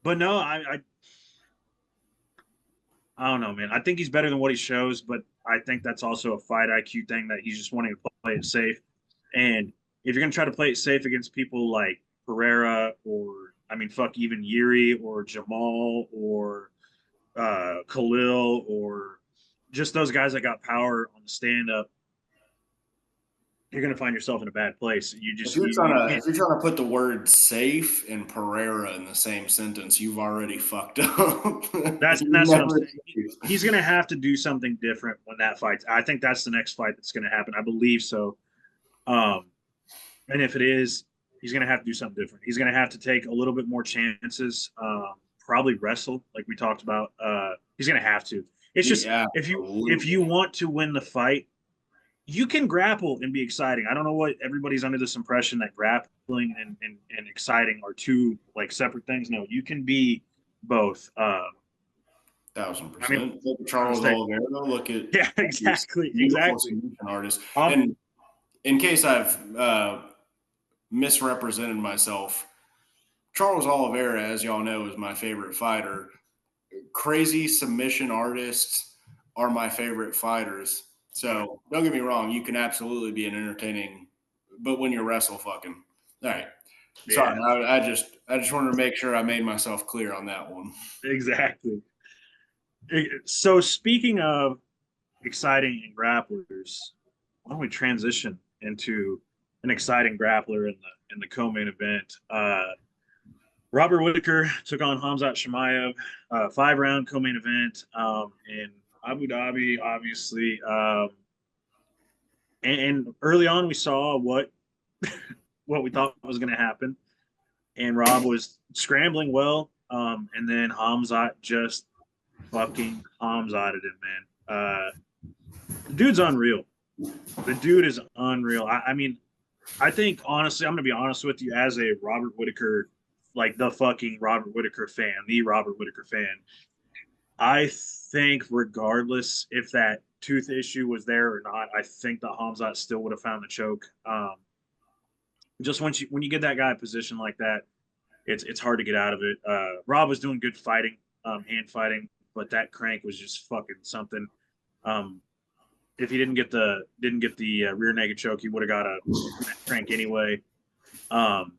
But no, I don't know, man. I think he's better than what he shows, but I think that's also a fight IQ thing that he's just wanting to play it safe. And if you're gonna try to play it safe against people like Pereira or fuck even Yuri or Jamal or Khalil or just those guys that got power on the stand up, you're gonna find yourself in a bad place. If you're trying to put the word safe and Pereira in the same sentence, you've already fucked up. That's what I'm saying. He's gonna have to do something different when that fight. I think that's the next fight that's gonna happen. I believe so. And if it is, he's gonna have to do something different. He's gonna have to take a little bit more chances. Probably wrestle, like we talked about. He's gonna have to. It's just if you want to win the fight, you can grapple and be exciting. I don't know what everybody's under this impression that grappling and exciting are two like separate things. No, you can be both. I mean, 1,000%. Look at I would Charles say, Oliveira. Look at yeah, this exactly, beautiful exactly. submission artist. Um, And in case I've misrepresented myself, Charles Oliveira, as y'all know, is my favorite fighter. Crazy submission artists are my favorite fighters. So don't get me wrong, you can absolutely be an entertaining, but when you're wrestle fucking. All right. Sorry, yeah, I just wanted to make sure I made myself clear on that one. exactly. So speaking of exciting and grapplers, why don't we transition into an exciting grappler in the co-main event? Robert Whitaker took on Hamzat Chimaev, 5-round co-main event in Abu Dhabi, obviously. And early on, we saw what we thought was going to happen, and Rob was scrambling well, and then Hamzat just fucking Hamzated him, man. The dude's unreal. The dude is unreal. I mean, I think honestly, I'm gonna be honest with you, as a Robert Whitaker, like the fucking Robert Whitaker fan, the Robert Whitaker fan, I think regardless if that tooth issue was there or not, I think that Hamzat still would have found the choke. Just when you get that guy in a position like that, it's hard to get out of it. Rob was doing good fighting, hand fighting, but that crank was just fucking something. Um, if he didn't get the rear naked choke, he would have got a crank anyway. Um,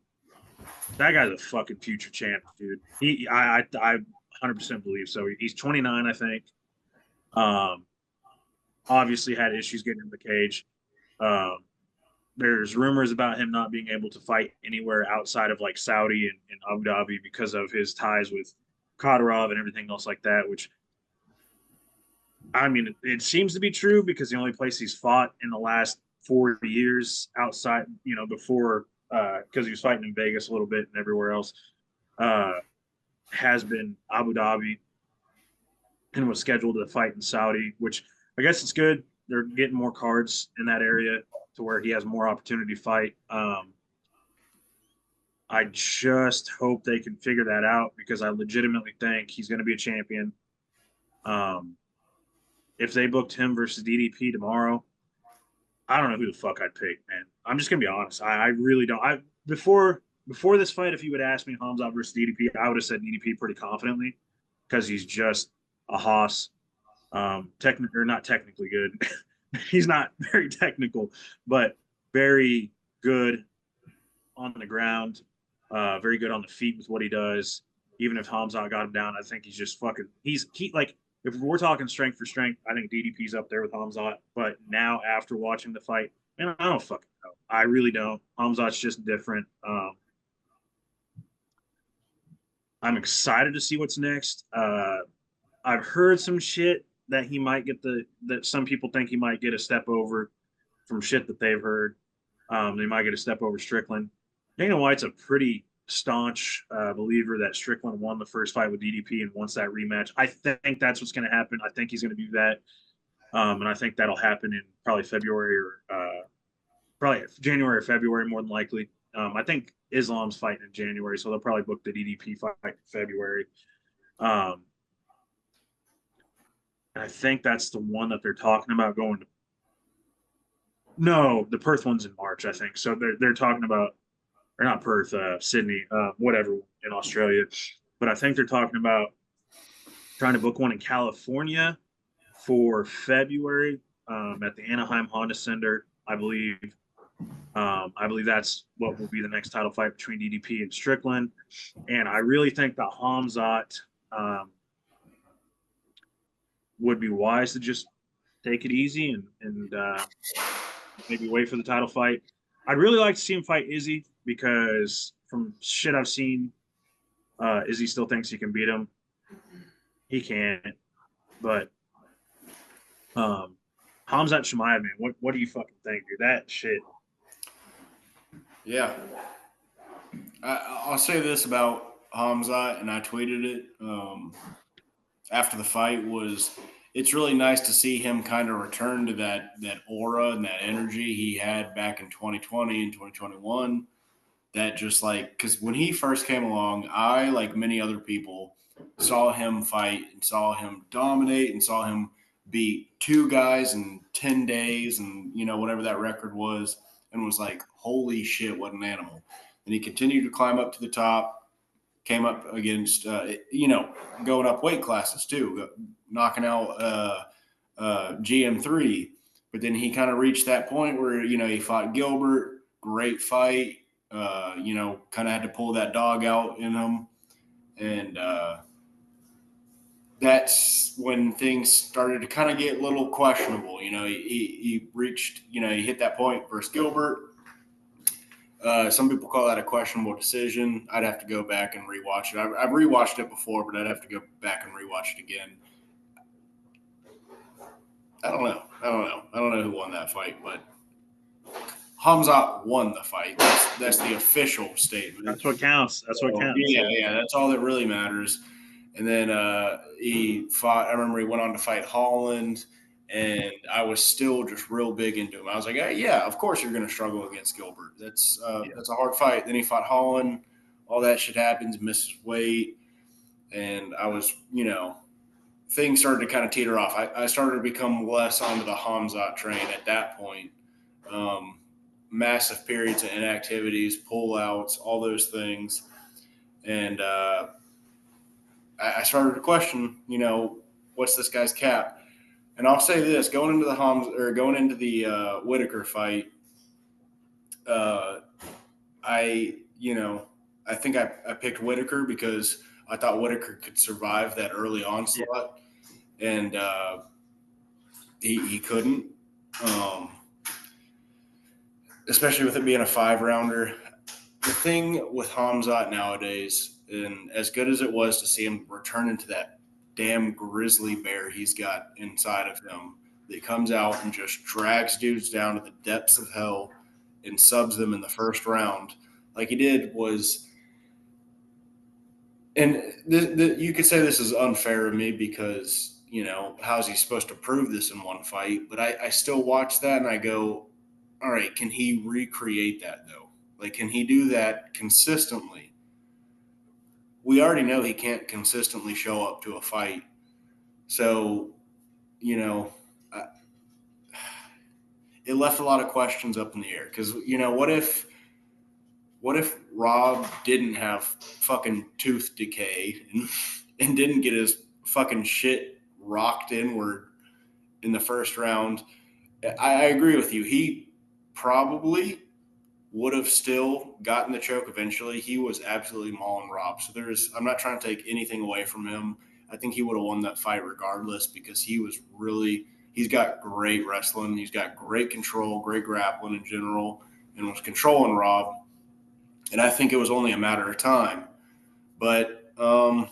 that guy's a fucking future champ, dude. I 100% believe so. He's 29, I think. Um, obviously had issues getting in the cage. Um, there's rumors about him not being able to fight anywhere outside of like Saudi and Abu Dhabi because of his ties with Kadyrov and everything else like that. Which I mean, it seems to be true because the only place he's fought in the last 4 years outside, before because he was fighting in Vegas a little bit and everywhere else, uh, has been Abu Dhabi and was scheduled to fight in Saudi, which I guess it's good. They're getting more cards in that area to where he has more opportunity to fight. I just hope they can figure that out because I legitimately think he's going to be a champion. Um, if they booked him versus DDP tomorrow, I don't know who the fuck I'd pick, man. I'm just gonna be honest. I really don't. Before this fight, if you would ask me Hamza versus DDP, I would have said DDP pretty confidently because he's just a hoss. Or not technically good. He's not very technical, but very good on the ground. Very good on the feet with what he does. Even if Hamza got him down, I think he's just fucking. He like if we're talking strength for strength, I think DDP's up there with Hamzat. But now after watching the fight, man, I don't fucking know. I really don't. Hamzat's just different. I'm excited to see what's next. I've heard some shit that he might get that some people think he might get a step over from shit that they've heard. They might get a step over Strickland. Dana White's a pretty staunch believer that Strickland won the first fight with DDP and wants that rematch. I think that's what's going to happen. I think he's going to do that. And I think that'll happen in probably February or probably January or February, more than likely. I think Islam's fighting in January, so they'll probably book the DDP fight in February. Um, and I think that's the one that they're talking about going to. No, the Perth one's in March, I think. So they're talking about, or not Perth, Sydney, whatever in Australia. But I think they're talking about trying to book one in California for February at the Anaheim Honda Center, I believe. I believe that's what will be the next title fight between DDP and Strickland. And I really think that Hamzat would be wise to just take it easy and maybe wait for the title fight. I'd really like to see him fight Izzy because from shit I've seen, Izzy still thinks he can beat him. He can't. But Hamzat Chimaev, man, what do you fucking think, dude? That shit. Yeah. I'll say this about Hamzat, and I tweeted it after the fight, was it's really nice to see him kind of return to that aura and that energy he had back in 2020 and 2021. That just like, because when he first came along, I, like many other people, saw him fight and saw him dominate and saw him beat two guys in 10 days and, whatever that record was, and was like, holy shit, what an animal. And he continued to climb up to the top, came up against, going up weight classes too, knocking out GM3. But then he kind of reached that point where, he fought Gilbert, great fight, kind of had to pull that dog out in him. And that's when things started to kind of get a little questionable. He reached, he hit that point versus Gilbert. Some people call that a questionable decision. I'd have to go back and rewatch it. I've rewatched it before, but I'd have to go back and rewatch it again. I don't know. I don't know who won that fight, but Hamzat won the fight. That's the official statement. That's what counts. That's what counts. Yeah. That's all that really matters. And then he fought. I remember he went on to fight Holland, and I was still just real big into him. I was like, yeah, of course you're going to struggle against Gilbert. That's a hard fight. Then he fought Holland. All that shit happens, misses weight, and I was, things started to kind of teeter off. I started to become less onto the Hamzat train at that point. Massive periods of inactivities, pullouts, all those things. And I started to question, what's this guy's cap? And I'll say this: going into the Whitaker fight, I think I picked Whitaker because I thought Whitaker could survive that early onslaught, and he couldn't. Especially with it being a 5-rounder. The thing with Hamzat nowadays, and as good as it was to see him return into that damn grizzly bear he's got inside of him, that comes out and just drags dudes down to the depths of hell and subs them in the first round, like he did, was. And you could say this is unfair of me because, how's he supposed to prove this in one fight? But I still watch that and I go, all right, can he recreate that though? Like, can he do that consistently? We already know he can't consistently show up to a fight. So, it left a lot of questions up in the air. Because, what if Rob didn't have fucking tooth decay and didn't get his fucking shit rocked inward in the first round? I agree with you. He probably would have still gotten the choke eventually. He was absolutely mauling Rob. So I'm not trying to take anything away from him. I think he would have won that fight regardless because he's got great wrestling. He's got great control, great grappling in general, and was controlling Rob. And I think it was only a matter of time. But, and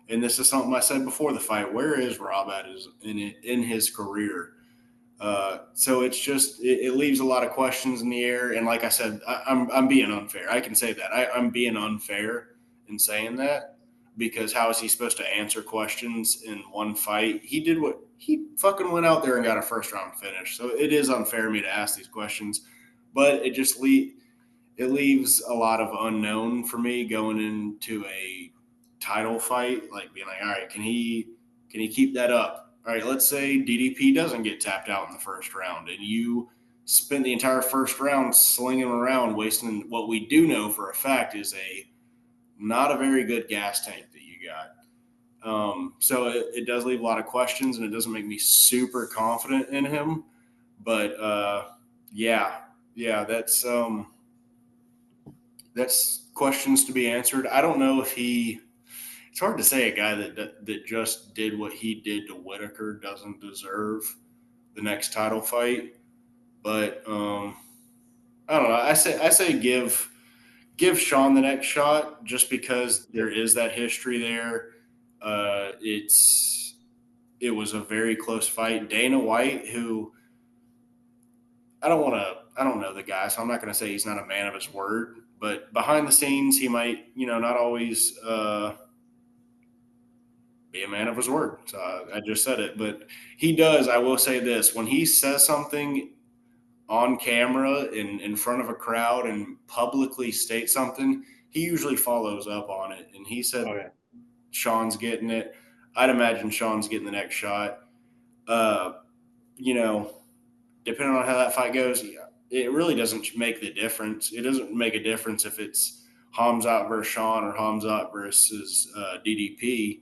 this is something I said before the fight, where is Rob at in his career? So it's just it leaves a lot of questions in the air. And like I said, I'm being unfair. I can say that. I'm being unfair in saying that because how is he supposed to answer questions in one fight? He fucking went out there and got a first round finish. So it is unfair of me to ask these questions, but it just leaves a lot of unknown for me going into a title fight, like being like, all right, can he keep that up? All right, let's say DDP doesn't get tapped out in the first round and you spend the entire first round slinging him around, wasting what we do know for a fact is not a very good gas tank that you got. So it does leave a lot of questions and it doesn't make me super confident in him. But that's questions to be answered. I don't know if it's hard to say a guy that just did what he did to Whitaker doesn't deserve the next title fight. But I don't know. I say give Sean the next shot just because there is that history there. It was a very close fight. Dana White, who I don't know the guy, so I'm not going to say he's not a man of his word, but behind the scenes, he might, not always be a man of his word. So I just said it. But he does, I will say this, when he says something on camera in front of a crowd and publicly states something, he usually follows up on it. And he said Sean's getting it. I'd imagine Sean's getting the next shot. You know, depending on how that fight goes, it really doesn't make the difference. It doesn't make a difference if it's Hamzat versus Sean or Hamzat versus DDP.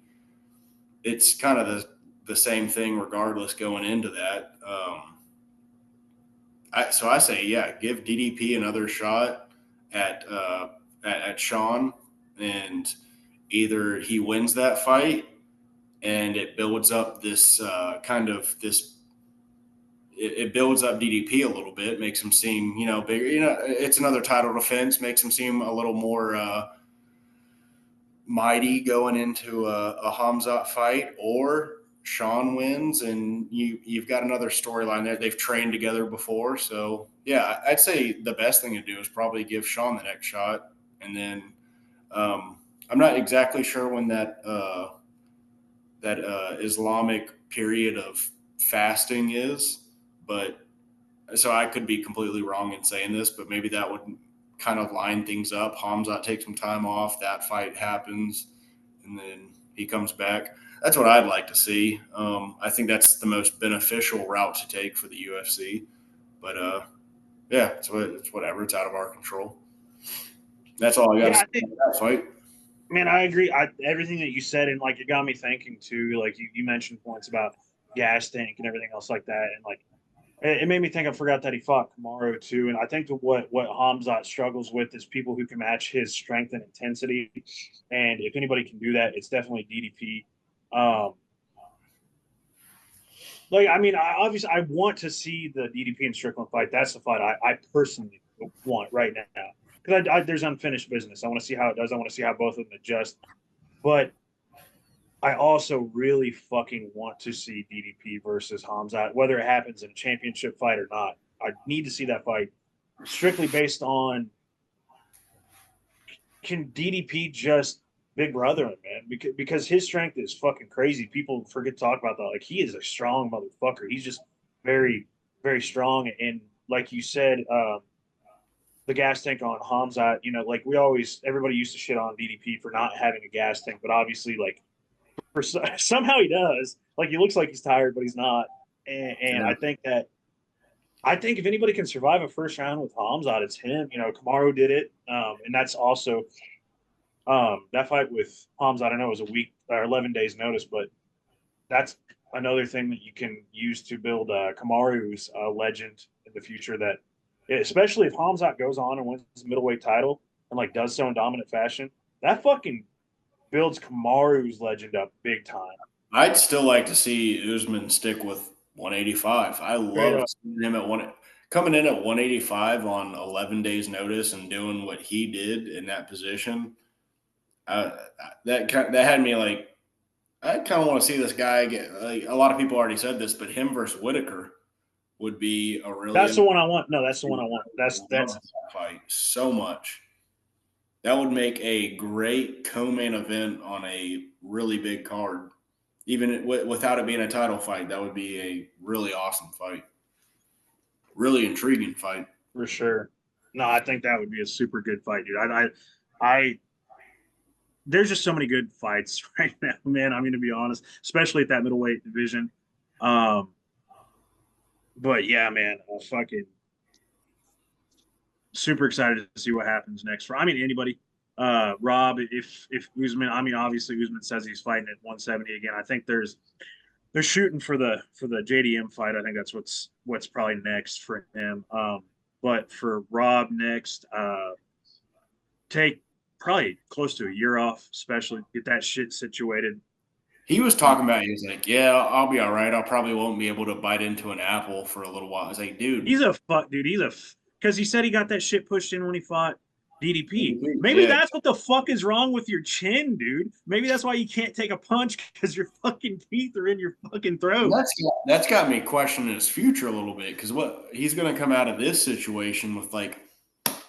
It's kind of the same thing regardless going into that. So I say, yeah, give DDP another shot at Sean, and either he wins that fight and it builds up this it builds up DDP a little bit, makes him seem, bigger. It's another title defense, makes him seem a little more mighty going into a Hamzat fight, or Sean wins and you've got another storyline there. They've trained together before. So, yeah, I'd say the best thing to do is probably give Sean the next shot. And then I'm not exactly sure when that Islamic period of fasting is, but so I could be completely wrong in saying this, but maybe that would kind of line things up. Hamzat takes some time off, that fight happens, and then he comes back. That's what I'd like to see. I think that's the most beneficial route to take for the UFC. But yeah, it's whatever. It's out of our control. That's all I got to say about that fight. Man, I agree. Everything that you said, and like it got me thinking too. Like you mentioned points about gas tank and everything else like that, and like it made me think. I forgot that he fought Kamaru too, and I think what Hamzat struggles with is people who can match his strength and intensity. And if anybody can do that, it's definitely DDP. Like I mean, I want to see the DDP and Strickland fight. That's the fight I personally want right now because there's unfinished business. I want to see how it does. I want to see how both of them adjust. But I also really fucking want to see DDP versus Hamzat, whether it happens in a championship fight or not. I need to see that fight strictly based on can DDP just big brother him, man? Because his strength is fucking crazy. People forget to talk about that. Like he is a strong motherfucker. He's just very, very strong. And like you said, the gas tank on Hamzat, like everybody used to shit on DDP for not having a gas tank, but obviously, like, somehow he does. Like, he looks like he's tired, but he's not. And I think if anybody can survive a first round with Hamzat, it's him. Kamaru did it, and that's also that fight with Hamzat. I know it was a week or 11 days notice, but that's another thing that you can use to build Kamaru's legend in the future. That especially if Hamzat goes on and wins the middleweight title and like does so in dominant fashion, that fucking builds Kamaru's legend up big time. I'd still like to see Usman stick with 185. I love seeing him coming in at 185 on 11 days notice and doing what he did in that position. That had me like, I kind of want to see this guy get. Like, a lot of people already said this, but him versus Whitaker would be a really. That's the one I want. No, that's the one I want. That's that fight so much. That would make a great co-main event on a really big card. Even without it being a title fight, that would be a really awesome fight. Really intriguing fight. For sure. No, I think that would be a super good fight, dude. I there's just so many good fights right now, man. I mean, to be honest, especially at that middleweight division. But yeah, man, I'm fucking super excited to see what happens next. I mean, anybody. Rob, if Usman, I mean, obviously Usman says he's fighting at 170 again. I think they're shooting for the JDM fight. I think that's what's probably next for him. But for Rob next, take probably close to a year off, especially get that shit situated. He was talking about, he was like, yeah, I'll be all right. I probably won't be able to bite into an apple for a little while. I was like, dude. He's a fuck, dude. Because he said he got that shit pushed in when he fought DDP. Maybe that's what the fuck is wrong with your chin, dude. Maybe that's why you can't take a punch because your fucking teeth are in your fucking throat. That's got me questioning his future a little bit because what he's going to come out of this situation with, like,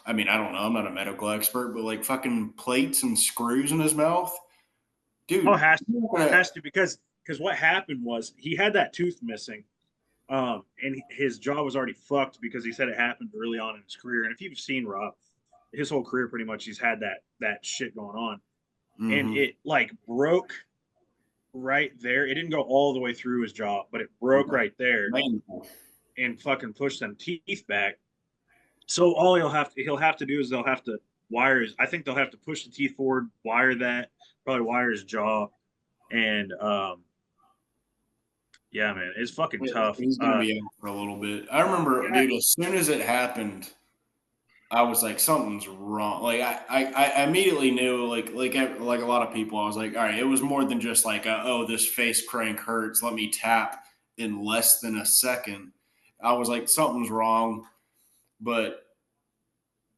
I mean, I don't know. I'm not a medical expert, but like fucking plates and screws in his mouth. Oh, dude. has to because what happened was he had that tooth missing, and his jaw was already fucked because he said it happened early on in his career. And if you've seen Rob, his whole career pretty much he's had that shit going on, and Mm-hmm. it like broke right there. It didn't go all the way through his jaw, but it broke right there Painful. and fucking pushed them teeth back. So all he'll have to do is they'll have to wire his. I think they'll have to push the teeth forward, wire that, probably wire his jaw, and yeah, man, it's fucking tough. He's gonna be out for a little bit. I remember, Yeah, dude, as soon as it happened, I was like, something's wrong. Like I immediately knew, like a lot of people, I was like, all right, it was more than just like, oh, this face crank hurts. Let me tap in less than a second. I was like, something's wrong, but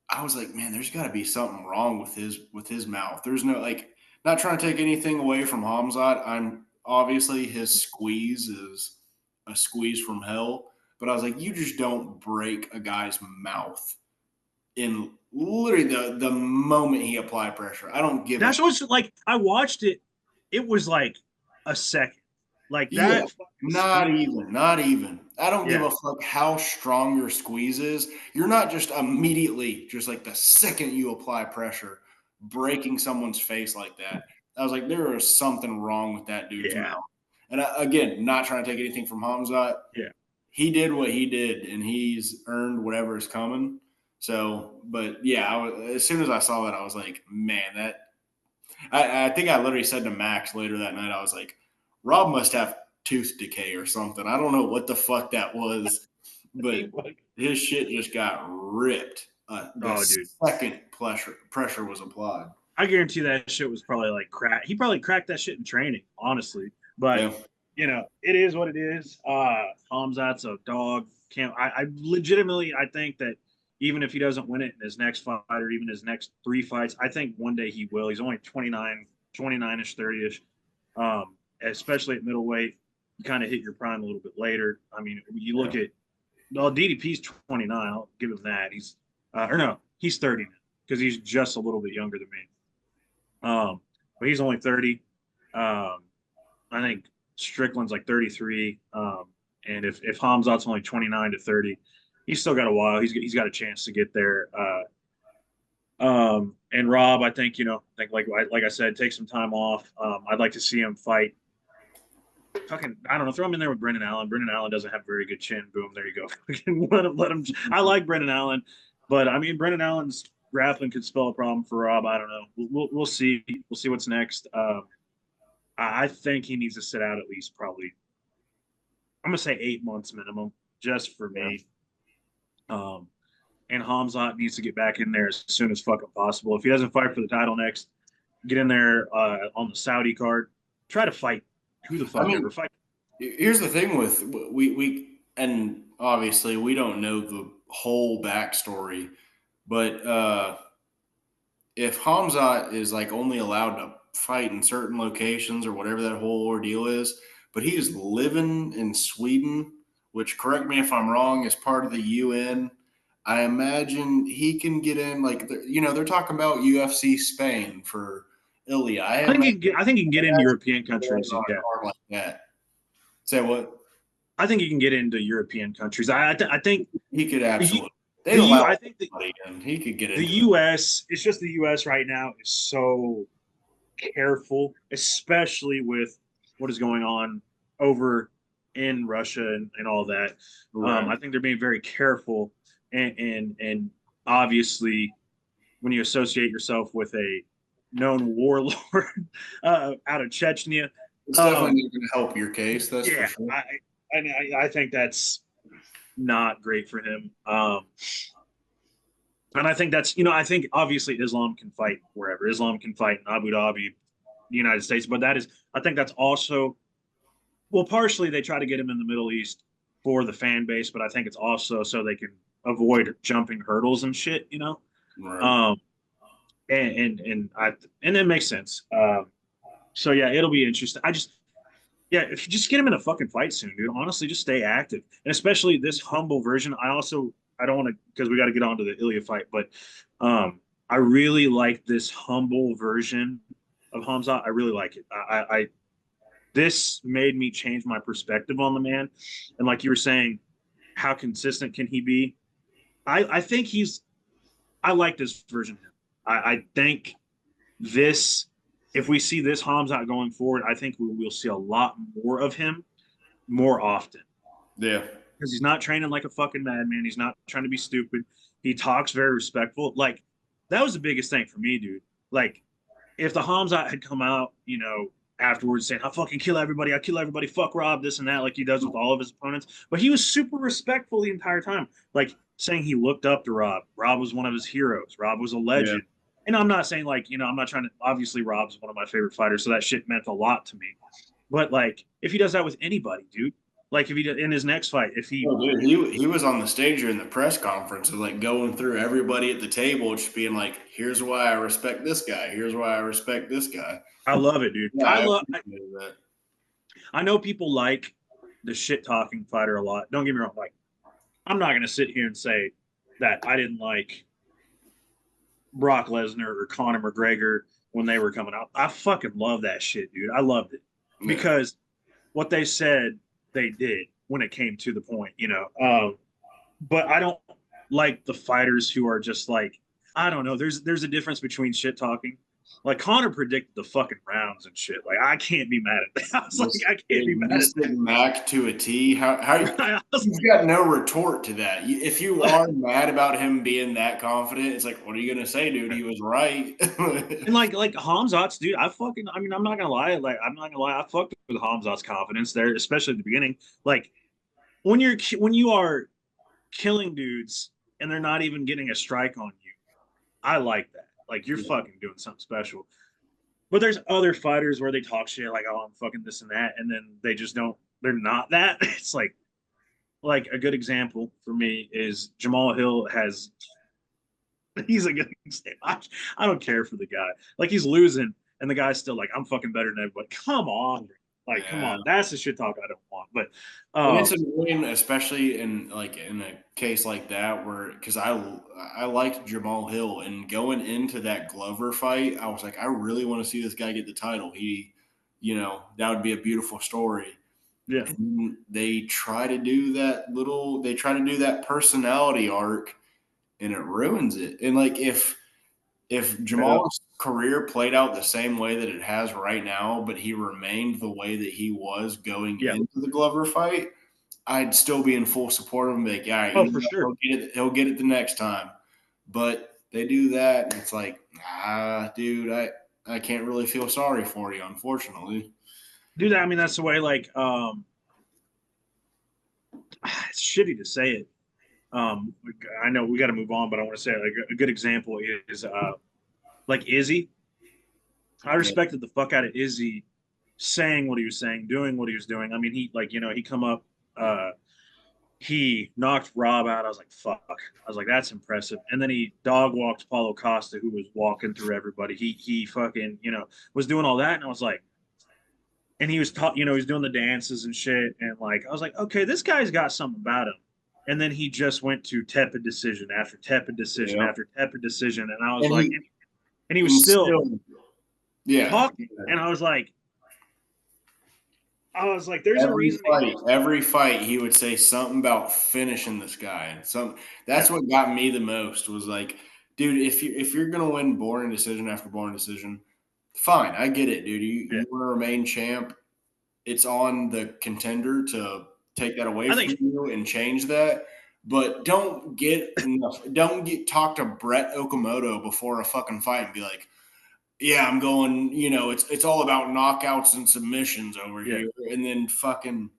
I was like, man, there's got to be something wrong with his mouth. There's no like, not trying to take anything away from Hamzat. I'm obviously his squeeze is a squeeze from hell, but I was like, you just don't break a guy's mouth in literally the moment he applied pressure. I don't give a that's what's like. I watched it. It was like a second, like yeah, that fucking speed. not even. I don't give Yeah, a fuck how strong your squeeze is. You're not just immediately, just like the second you apply pressure, breaking someone's face like that. I was like, there is something wrong with that dude's yeah, mouth. And again, not trying to take anything from Hamzat. yeah. He did what he did, and he's earned whatever is coming. So, but yeah, as soon as I saw that, I was like, man, that I think I literally said to Max later that night, I was like, Rob must have tooth decay or something. I don't know what the fuck that was, but his shit just got ripped the Oh, dude, second pressure was applied. I guarantee that shit was probably like crack. He probably cracked that shit in training, honestly. But Yeah. it is what it is. Hamzat's a dog. Can't I legitimately I think that even if he doesn't win it in his next fight or even his next three fights, I think one day he will. He's only 29-ish, 30-ish. Especially at middleweight, you kind of hit your prime a little bit later. I mean, you look at well, DDP's 29. I'll give him that. Or no, he's 30 now because he's just a little bit younger than me. But he's only 30. I think Strickland's like 33. And if Hamzat's only 29 to 30, he's still got a while. He's got a chance to get there. And Rob, I think like I said, take some time off. I'd like to see him fight. Fucking, I don't know. Throw him in there with Brendan Allen. Brendan Allen doesn't have a very good chin. Boom, there you go. Let him. I like Brendan Allen, but I mean, Brendan Allen's grappling could spell a problem for Rob. I don't know. We'll see. We'll see what's next. I think he needs to sit out at least probably. I'm gonna say 8 months minimum, just for me. And Hamzat needs to get back in there as soon as fucking possible. If he doesn't fight for the title next, get in there on the Saudi card. Try to fight who the I fuck mean, ever fight. here's the thing with we and obviously we don't know the whole backstory, but if Hamzat is like only allowed to fight in certain locations or whatever that whole ordeal is, but he is living in Sweden, which, correct me if I'm wrong, is part of the UN. I imagine he can get in, like, they're talking about UFC Spain for Ilya. I think he can get into European countries. On a Yeah, card like that. Say what? I think he can get into European countries. I think He could absolutely. They the U. allow I think anybody in. He could get the into it. U.S. It's just the U.S. right now is so careful, especially with what is going on over in Russia and all that. Right. I think they're being very careful, and obviously, when you associate yourself with a known warlord out of Chechnya, It's definitely not going to help your case. That's for yeah, sure. I think that's not great for him. And I think I think obviously Islam can fight wherever. Islam can fight in Abu Dhabi, the United States, but I think that's also, well, partially they try to get him in the Middle East for the fan base, but I think it's also so they can avoid jumping hurdles and shit. Right. And it makes sense. So yeah, it'll be interesting. Yeah, if you just get him in a fucking fight soon, dude. Honestly, just stay active, and especially this humble version. I don't want to because we got to get on to the Ilya fight, but I really like this humble version of of Hamzat. I really like it. This made me change my perspective on the man. And like you were saying, how consistent can he be? I think I like this version of him. I think this, if we see this Hamzat going forward, I think we'll see a lot more of him more often. Yeah. Because he's not training like a fucking madman. He's not trying to be stupid. He talks very respectful. Like, that was the biggest thing for me, dude. Like, if the Hamzat had come out, afterwards saying, I fucking kill everybody, I kill everybody, fuck Rob, this and that, like he does with all of his opponents. But he was super respectful the entire time. Like, saying he looked up to Rob. Rob was one of his heroes. Rob was a legend. Yeah. And I'm not saying, like, I'm not trying to, obviously, Rob's one of my favorite fighters, so that shit meant a lot to me. But, like, if he does that with anybody, dude, like if he did in his next fight, if he, dude, he was on the stage in the press conference of like going through everybody at the table, just being like, "Here's why I respect this guy. Here's why I respect this guy." I love it, dude. Yeah, I love that. I know people like the shit talking fighter a lot. Don't get me wrong. Like, I'm not gonna sit here and say that I didn't like Brock Lesnar or Conor McGregor when they were coming out. I fucking love that shit, dude. I loved it because what they said they did when it came to the point, but I don't like the fighters who are just like, I don't know. There's a difference between shit talking. Like, Conor predicted the fucking rounds and shit. Like, I can't be mad at that. I was like, I can't be mad at that. Mac to a T. How you've got no retort to that. If you are mad about him being that confident, it's like, what are you gonna say, dude? He was right. And like Hamzat's, dude, I'm not gonna lie. Like, I'm not gonna lie. I fucked with Hamzat's confidence there, especially at the beginning. Like, when you are killing dudes and they're not even getting a strike on you, I like that. Like, you're fucking doing something special. But there's other fighters where they talk shit like, oh, I'm fucking this and that, and then they just don't. They're not that. It's like a good example for me is Jamal Hill has. He's a good example. I don't care for the guy. Like, he's losing, and the guy's still like, I'm fucking better than everybody. Come on. Like, come on, that's the shit talk I don't want. But it's annoying, especially in a case like that, where because I liked Jamal Hill, and going into that Glover fight, I was like, I really want to see this guy get the title. That would be a beautiful story. Yeah, and they try to do that personality arc, and it ruins it. And like if Jamal's career played out the same way that it has right now, but he remained the way that he was going into the Glover fight, I'd still be in full support of him. Like, for sure. He'll get it the next time. But they do that, and it's like, dude, I can't really feel sorry for you, unfortunately. Dude, I mean, that's the way, like, it's shitty to say it. I know we got to move on, but I want to say, like, a good example is like Izzy. I respected the fuck out of Izzy saying what he was saying, doing what he was doing. I mean, he come up, he knocked Rob out. I was like, fuck. I was like, that's impressive. And then he dog walked Paulo Costa, who was walking through everybody. He fucking, was doing all that. And I was like, and he was he's doing the dances and shit. And like, I was like, okay, this guy's got something about him. And then he just went to tepid decision after tepid decision after tepid decision. And I was and he was still talking. And I was like, there's a reason. Every fight, he would say something about finishing this guy. That's what got me the most was like, dude, if you're gonna win boring decision after boring decision, fine, I get it, dude. You want to remain champ. It's on the contender to take that away from you and change that. But don't talk to Brett Okamoto before a fucking fight and be like, yeah, I'm going, it's all about knockouts and submissions over here. And then fucking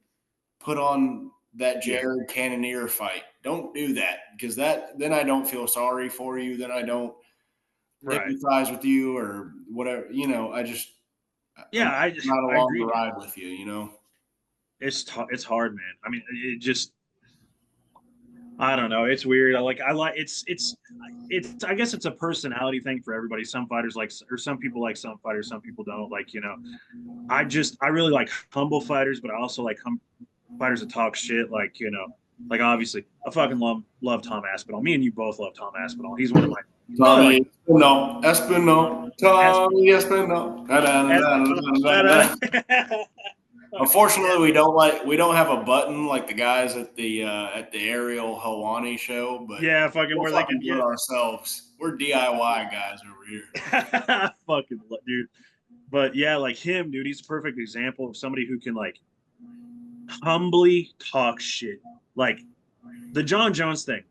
put on that Jared Cannonier fight. Don't do that, because then I don't feel sorry for you. Then I don't empathize with you or whatever. I'm not along the ride with you, It's hard, man. I mean, it just, I don't know. It's weird. It's I guess it's a personality thing for everybody. Some fighters some people like some fighters, some people don't. Like, I really like humble fighters, but I also like fighters that talk shit. Like, Like obviously, I fucking love Tom Aspinall. Me and you both love Tom Aspinall. He's one of my Tommy Espinal, Tommy Espinal. Aspinall. Unfortunately, we don't have a button like the guys at the Ariel Hawani show, but yeah, fucking we'll where they fucking can do it get ourselves. We're DIY guys over here. fucking dude. But yeah, like him, dude, he's a perfect example of somebody who can like humbly talk shit. Like the John Jones thing.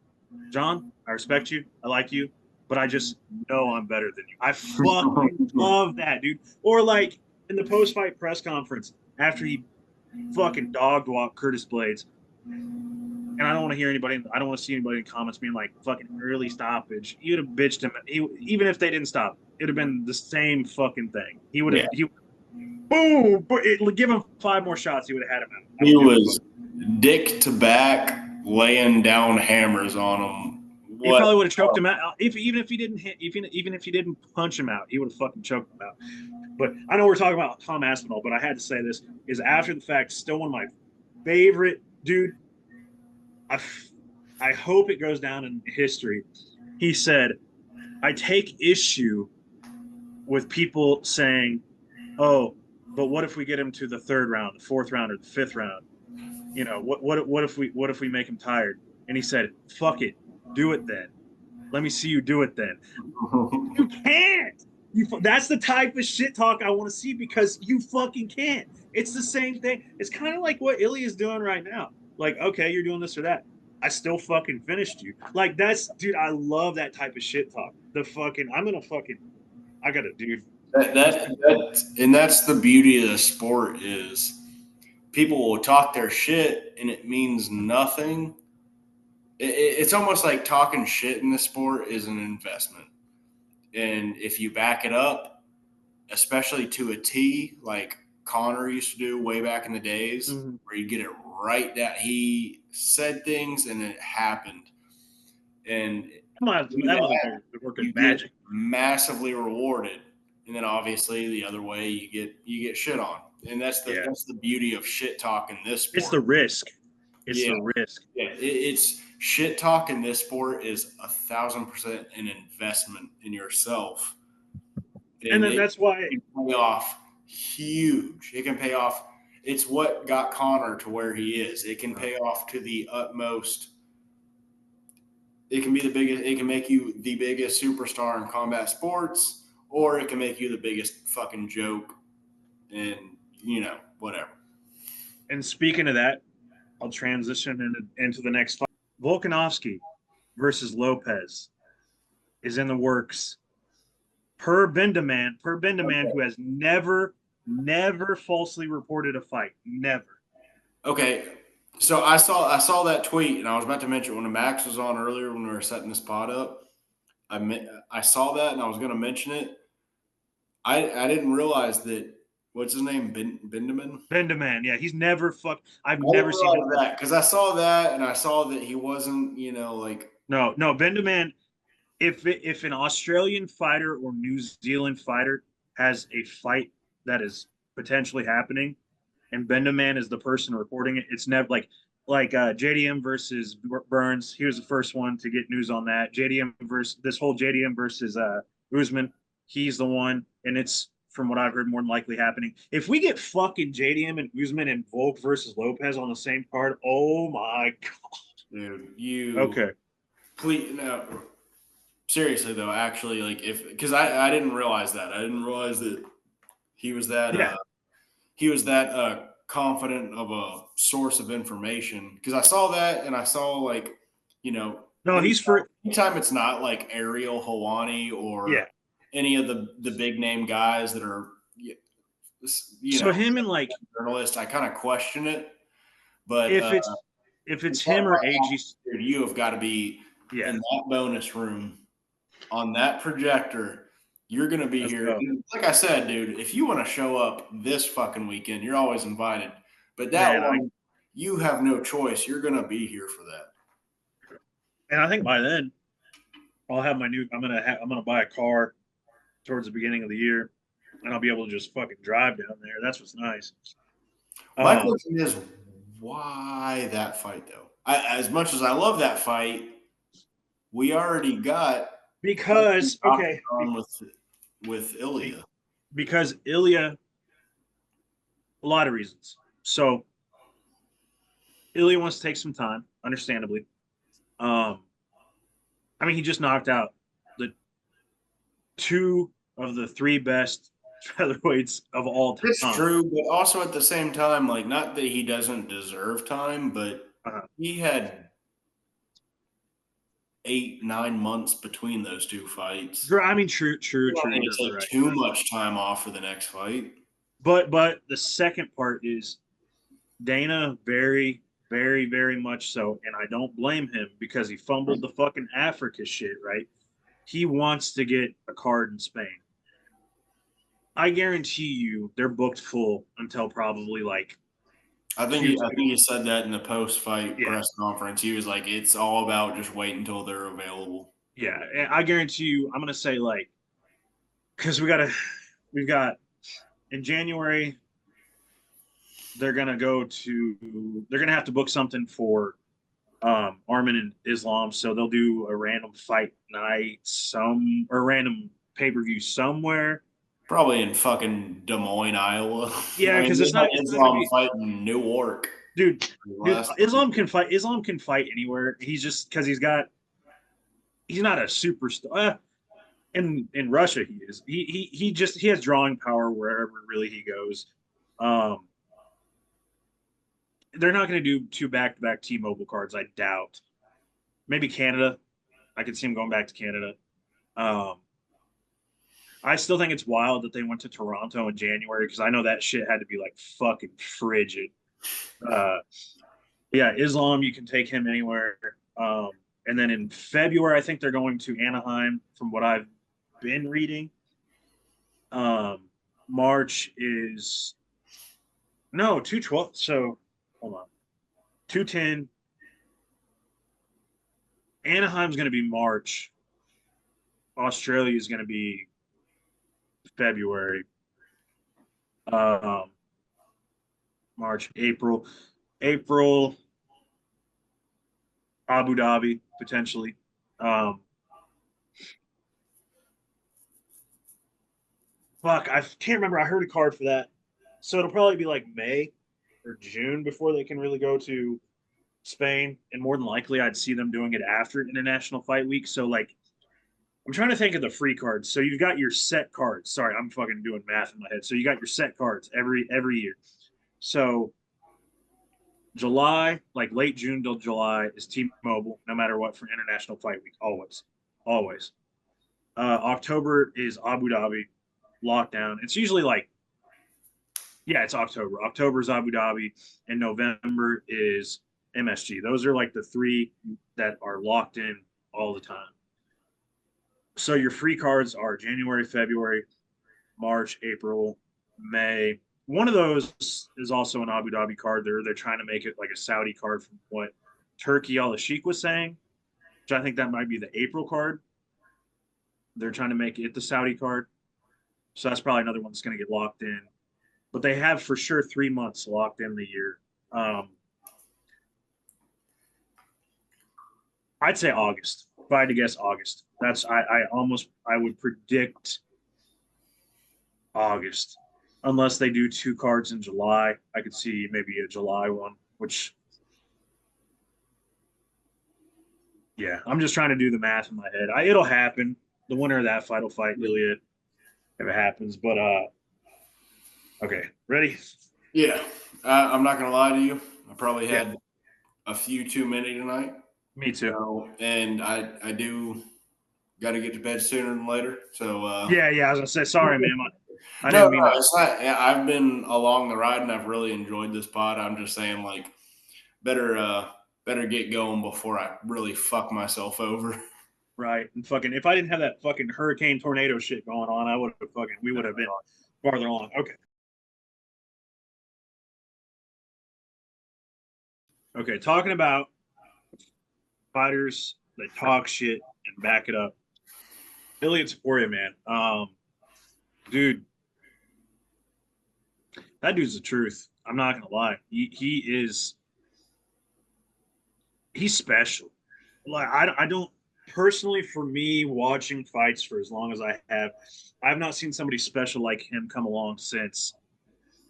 John, I respect you. I like you, but I just know I'm better than you. I fucking love that, dude. Or like in the post-fight press conference after he fucking dog walked Curtis Blades. And I don't want to hear anybody. I don't want to see anybody in comments being like fucking early stoppage. You'd have bitched him. Even if they didn't stop, it'd have been the same fucking thing. He would have. Yeah. Boom! Give him 5 more shots. He would have had him out. He was dick to back, laying down hammers on him. He probably would have choked him out. Even if he didn't hit, even if he didn't punch him out, he would have fucking choked him out. But I know we're talking about Tom Aspinall, but I had to say this is after the fact, still one of my favorite dude. I hope it goes down in history. He said, "I take issue with people saying, oh, but what if we get him to the 3rd round, the 4th round, or the 5th round? You know, what if we make him tired?" And he said, "Fuck it, do it then. Let me see you do it then." You can't. That's the type of shit talk I want to see because you fucking can't. It's the same thing. It's kind of like what Ilya is doing right now. Like, okay, you're doing this or that. I still fucking finished you. Like dude, I love that type of shit talk. I gotta, dude. And that's the beauty of the sport is people will talk their shit and it means nothing. It's almost like talking shit in the sport is an investment. And if you back it up, especially to a T, like Connor used to do way back in the days, where you get it right that he said things and it happened. And that was a working magic. Massively rewarded. And then obviously the other way you get shit on. And that's the beauty of shit talk in this sport. It's the risk. The risk. Yeah, it's shit talk in this sport is 1,000% an investment in yourself. And then that's why it can pay off huge. It can pay off. It's what got Connor to where he is. It can pay off to the utmost. It can be the biggest. It can make you the biggest superstar in combat sports, or it can make you the biggest fucking joke, and whatever. And speaking of that, I'll transition into the next fight. Volkanovski versus Lopez is in the works. Per Bindaman, who has never falsely reported a fight. Never. Okay. So I saw that tweet, and I was about to mention when Max was on earlier when we were setting this pod up. I saw that, and I was going to mention it. I didn't realize that. What's his name? Bindaman? Bindaman, yeah. He's never fucked. I've never seen him. That because I saw that, and I saw that he wasn't, like. No, Bindaman. If an Australian fighter or New Zealand fighter has a fight that is potentially happening, and Bindaman is the person reporting it, it's never like JDM versus Burns. He was the first one to get news on that. JDM versus Usman. He's the one, and it's from what I've heard more than likely happening. If we get fucking JDM and Usman and Volk versus Lopez on the same card, oh my god, dude, okay? Please no. Seriously though, actually, like because I didn't realize that. I didn't realize that he was that confident of a source of information. Because I saw that and I saw anytime it's not like Ariel Hawani or any of the big name guys that are him and like journalists, I kind of question it. But if it's him or AG, you have got to be in that bonus room on that projector. You're going to be here. Like I said, dude, if you want to show up this fucking weekend, you're always invited. But you have no choice. You're going to be here for that. And I think by then I'll have my new I'm going to buy a car towards the beginning of the year, and I'll be able to just fucking drive down there. That's what's nice. My question is, why that fight though? as much as I love that fight, we already got because okay, on with Ilya. because Ilya, a lot of reasons. So Ilya wants to take some time, understandably. Um, I mean, he just knocked out the two of the three best featherweights of all It's time. true, but also at the same time, like not that he doesn't deserve time, but Uh, he had 8, 9 months between those two fights. I mean, true, true, You don't true. need You're to take right. too You're right. much time off for the next fight. But the second part is Dana very, very, very much so, and I don't blame him because he fumbled the fucking Africa shit, right? He wants to get a card in Spain. I guarantee you they're booked full until probably like I Q2. think he said that in the post fight Yeah, press conference. He was like, "It's all about just wait until they're available." yeah. And I guarantee you, I'm gonna say like because we've got in January they're gonna have to book something for Armin and Islam, so they'll do a random fight night or random pay per view somewhere. Probably in fucking Des Moines, Iowa. Yeah, I mean, because they had it's not gonna Islam be fighting Newark dude. last time. Islam can fight. Islam can fight anywhere. He's just because he's not a superstar. In Russia, he is. He has drawing power wherever really he goes. Um, they're not going to do two back to back T-Mobile cards. I doubt. Maybe Canada. I could see him going back to Canada. Um, I still think it's wild that they went to Toronto in January because I know that shit had to be like fucking frigid. Uh, yeah, Islam, you can take him anywhere. And then in February, I think they're going to Anaheim, from what I've been reading. Um, March is no 212. So hold on, 210. Anaheim's going to be March. Australia is going to be February. Um, March, April, Abu Dhabi potentially. Um, fuck, I can't remember. I heard a card for that, so it'll probably be like May or June before they can really go to Spain, and more than likely, I'd see them doing it after International Fight Week. So like, I'm trying to think of the free cards. So you've got your set cards. Sorry, I'm fucking doing math in my head. So you got your set cards every year. So July, like late June till July, is T-Mobile, no matter what, for International Fight Week, always, always. October is Abu Dhabi lockdown. It's usually like, yeah, it's October. October is Abu Dhabi, and November is MSG. Those are like the three that are locked in all the time. So your free cards are January, February, March, April, May. One of those is also an Abu Dhabi card. They're trying to make it like a Saudi card from what Turkey Al Sheikh was saying, which I think that might be the April card. They're trying to make it the Saudi card. So that's probably another one that's going to get locked in. But they have for sure 3 months locked in the year. I'd say August. If I had to guess, August. I would predict August, unless they do two cards in July. I could see maybe a July one, which yeah, I'm just trying to do the math in my head. It'll happen. The winner of that fight will fight Ilya if it happens. But okay, ready? Yeah, I'm not gonna lie to you. I probably Yeah, had a few too many tonight. me too. So, and I do got to get to bed sooner than later. So Yeah. I was gonna say sorry, man. I no, didn't no, mean to. it's not. Yeah, I've been along the ride and I've really enjoyed this pod. I'm just saying, like, better better get going before I really fuck myself over. Right. And fucking, if I didn't have that fucking hurricane tornado shit going on, we would have been farther along. Okay. Okay. Talking about fighters that talk shit and back it up. Ilya Taporia, man. Dude, that dude's the truth. I'm not gonna lie. He is he's special. Like I don't personally, for me, watching fights for as long as I have, I've not seen somebody special like him come along since.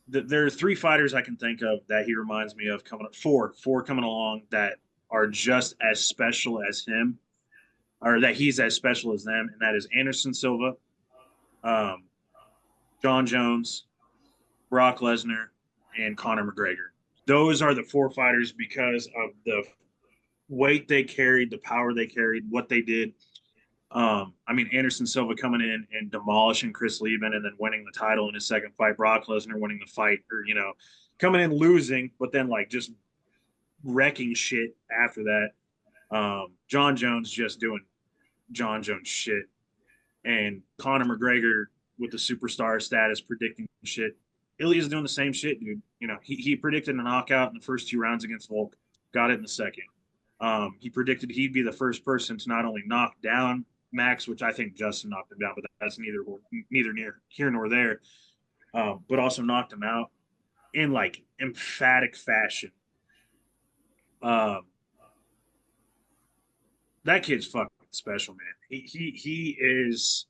There are three fighters I can think of that he reminds me of coming up. Four coming along that are just as special as him, or that he's as special as them, and that is Anderson Silva, um, John Jones, Brock Lesnar, and Conor McGregor. Those are the four fighters because of the weight they carried, the power they carried, what they did. I mean, Anderson Silva coming in and demolishing Chris Lieben and then winning the title in his second fight. Brock Lesnar winning the fight, or coming in losing, but then like just wrecking shit after that. John Jones just doing John Jones shit, and Conor McGregor with the superstar status predicting shit. Ilya's doing the same shit, dude. He predicted a knockout in the first two rounds against Volk, got it in the second. He predicted he'd be the first person to not only knock down Max, which I think Justin knocked him down, but that's neither near here nor there. But also knocked him out in like emphatic fashion. Um, that kid's fucking special, man. He is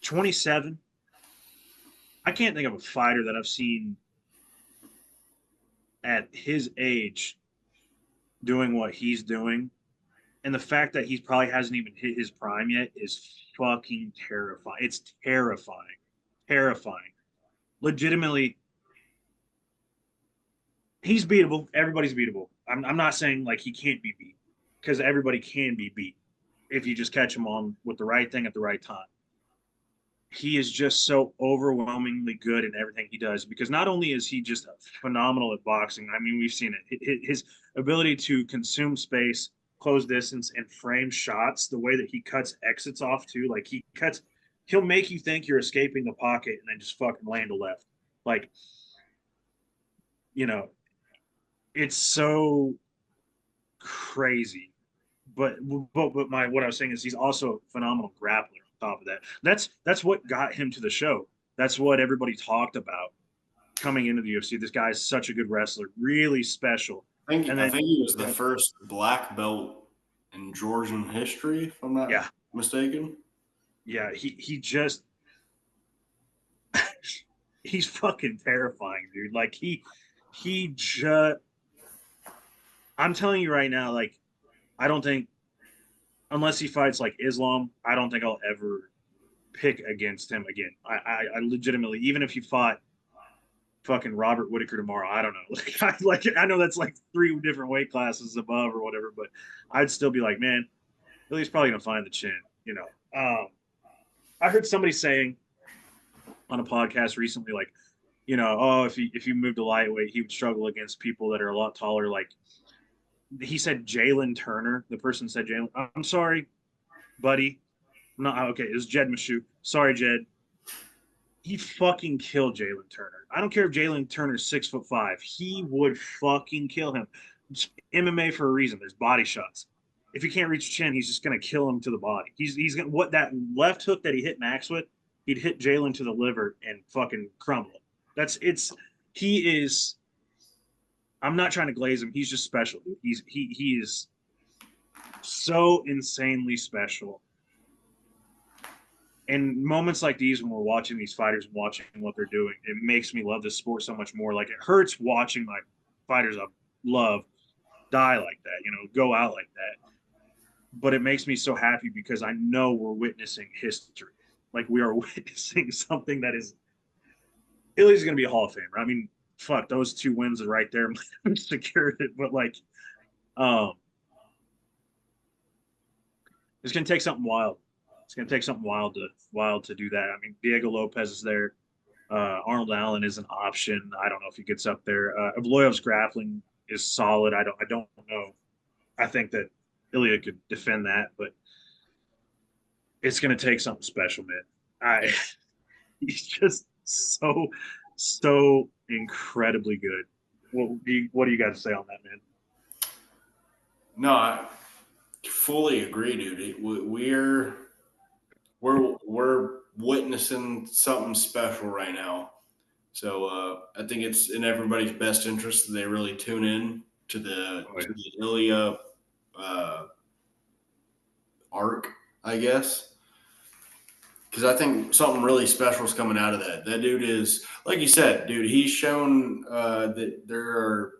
27. I can't think of a fighter that I've seen at his age doing what he's doing. And the fact that he probably hasn't even hit his prime yet is fucking terrifying. It's terrifying. Terrifying. Legitimately, he's beatable. Everybody's beatable. I'm not saying like he can't be beat, because everybody can be beat if you just catch him on with the right thing at the right time. He is just so overwhelmingly good in everything he does, because not only is he just phenomenal at boxing, I mean, we've seen it. His ability to consume space, close distance, and frame shots, the way that he cuts exits off too, like he'll make you think you're escaping the pocket and then just fucking land a left. Like, you know, it's so crazy. But my what I was saying is he's also a phenomenal grappler on top of that. That's what got him to the show. That's what everybody talked about coming into the UFC. This guy is such a good wrestler, really special. And I then think he was the first black belt in Georgian history, if I'm not mistaken. Yeah, he just he's fucking terrifying, dude. Like he just I'm telling you right now, like I don't think, unless he fights like Islam, I don't think I'll ever pick against him again. I legitimately, even if he fought fucking Robert Whitaker tomorrow, I don't know. I know that's like three different weight classes above or whatever, but I'd still be like, man, Billy's probably gonna find the chin. I heard somebody saying on a podcast recently, like, oh, if you moved to lightweight, he would struggle against people that are a lot taller. Like he said, Jalen Turner. The person said Jalen. I'm sorry, buddy. Not okay. It was Jed Mashu. Sorry, Jed. He fucking killed Jalen Turner. I don't care if Jalen Turner's 6'5". He would fucking kill him. It's MMA for a reason. There's body shots. If he can't reach chin, he's just gonna kill him to the body. He's gonna, what that left hook that he hit Max with, he'd hit Jalen to the liver and fucking crumble him. He is. I'm not trying to glaze him. He's just special. He is so insanely special. And moments like these, when we're watching these fighters and watching what they're doing, it makes me love this sport so much more. Like, it hurts watching my fighters I love die like that, go out like that. But it makes me so happy because I know we're witnessing history. Like, we are witnessing something that is, Illy's going to be a Hall of Famer. I mean, fuck, those two wins are right there secured it. But like, it's going to take something wild. It's going to take something wild to do that. I mean, Diego Lopez is there. Arnold Allen is an option. I don't know if he gets up there. Evloev's grappling is solid. I don't know. I think that Ilya could defend that, but it's going to take something special, man. He's just so incredibly good. What do you got to say on that, man? No, I fully agree, dude. We're witnessing something special right now. So I think it's in everybody's best interest that they really tune in to the Ilya arc, I guess. Because I think something really special is coming out of that. That dude is, like you said, dude. He's shown that there are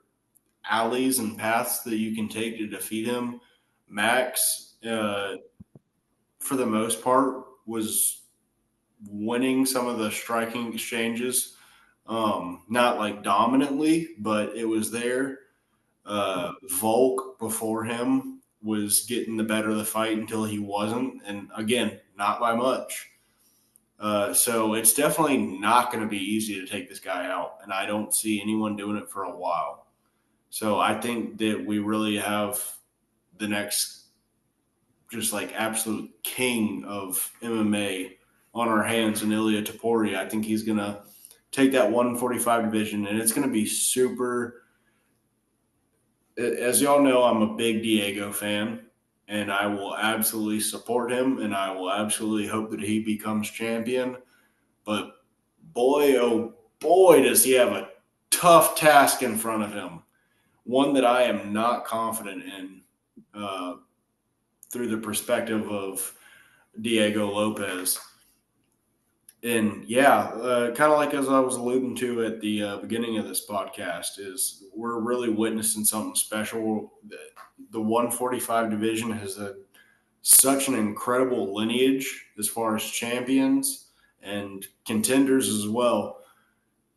alleys and paths that you can take to defeat him. Max, for the most part, was winning some of the striking exchanges. Not like dominantly, but it was there. Volk before him was getting the better of the fight until he wasn't. And again, not by much. So it's definitely not going to be easy to take this guy out. And I don't see anyone doing it for a while. So I think that we really have the next just like absolute king of MMA on our hands in Ilya Taporia. I think he's going to take that 145 division, and it's going to be super. As y'all know, I'm a big Diego fan, and I will absolutely support him, and I will absolutely hope that he becomes champion. But boy, oh boy, does he have a tough task in front of him. One that I am not confident in through the perspective of Diego Lopez. And yeah, kind of like as I was alluding to at the beginning of this podcast, is we're really witnessing something special. The 145 division has such an incredible lineage as far as champions and contenders as well.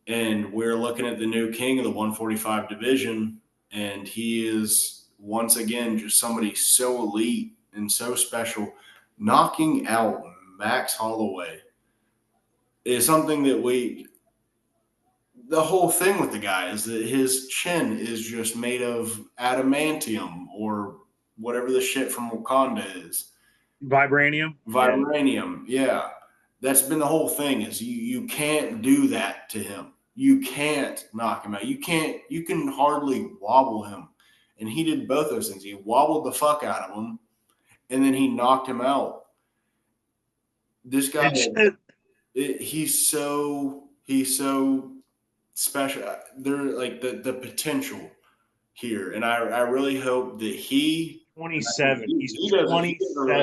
And we're looking at the new king of the 145 division, and he is once again just somebody so elite and so special. Knocking out Max Holloway is something that the whole thing with the guy is that his chin is just made of adamantium or whatever the shit from Wakanda is. Vibranium. Vibranium, yeah. That's been the whole thing is you can't do that to him. You can't knock him out. You can hardly wobble him. And he did both those things. He wobbled the fuck out of him, and then he knocked him out. This guy, he's so special. There, like the potential here, and I really hope that he 27. He does a really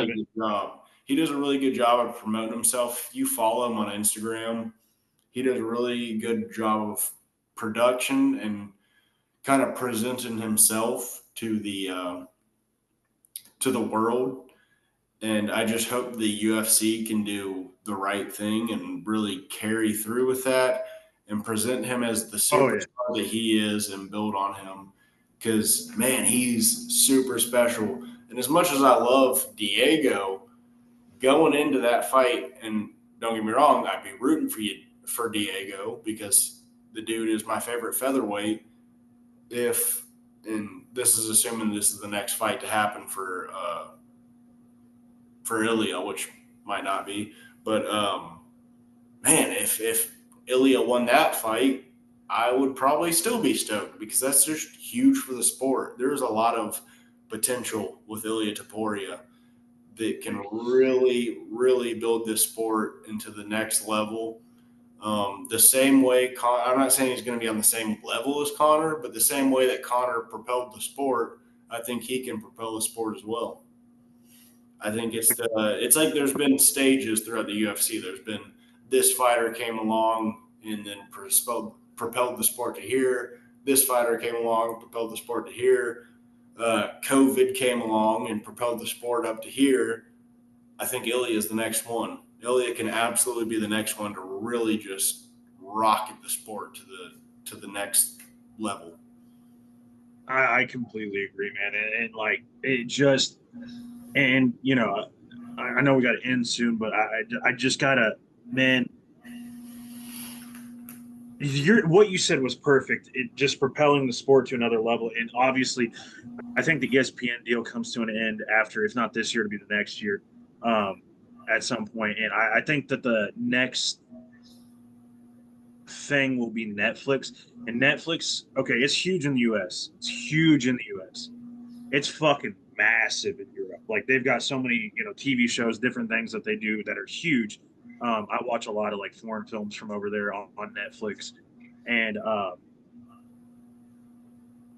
good job. He does a really good job of promoting himself. If you follow him on Instagram, he does a really good job of production and kind of presenting himself to the world. And I just hope the UFC can do the right thing and really carry through with that and present him as the superstar that he is and build on him. Because, man, he's super special. And as much as I love Diego, going into that fight, and don't get me wrong, I'd be rooting for Diego because the dude is my favorite featherweight. And this is assuming this is the next fight to happen for Ilya, which might not be. But man, if Ilya won that fight, I would probably still be stoked because that's just huge for the sport. There's a lot of potential with Ilya Taporia that can really, really build this sport into the next level. The same way, I'm not saying he's going to be on the same level as Conor, but the same way that Conor propelled the sport, I think he can propel the sport as well. I think it's like there's been stages throughout the UFC. There's been this fighter came along and then propelled the sport to here. This fighter came along, propelled the sport to here. COVID came along and propelled the sport up to here. I think Ilya is the next one. Ilya can absolutely be the next one to really just rocket the sport to the next level. I completely agree, man. And like it just, and you know, I know we got to end soon, but I just gotta, man. What you said was perfect. It just propelling the sport to another level, and obviously, I think the ESPN deal comes to an end after, if not this year, to be the next year, at some point. And I think that the next thing will be Netflix. And Netflix, okay, it's huge in the US. It's huge in the US. It's fucking massive in Europe. Like they've got so many, TV shows, different things that they do that are huge. I watch a lot of like foreign films from over there on Netflix, and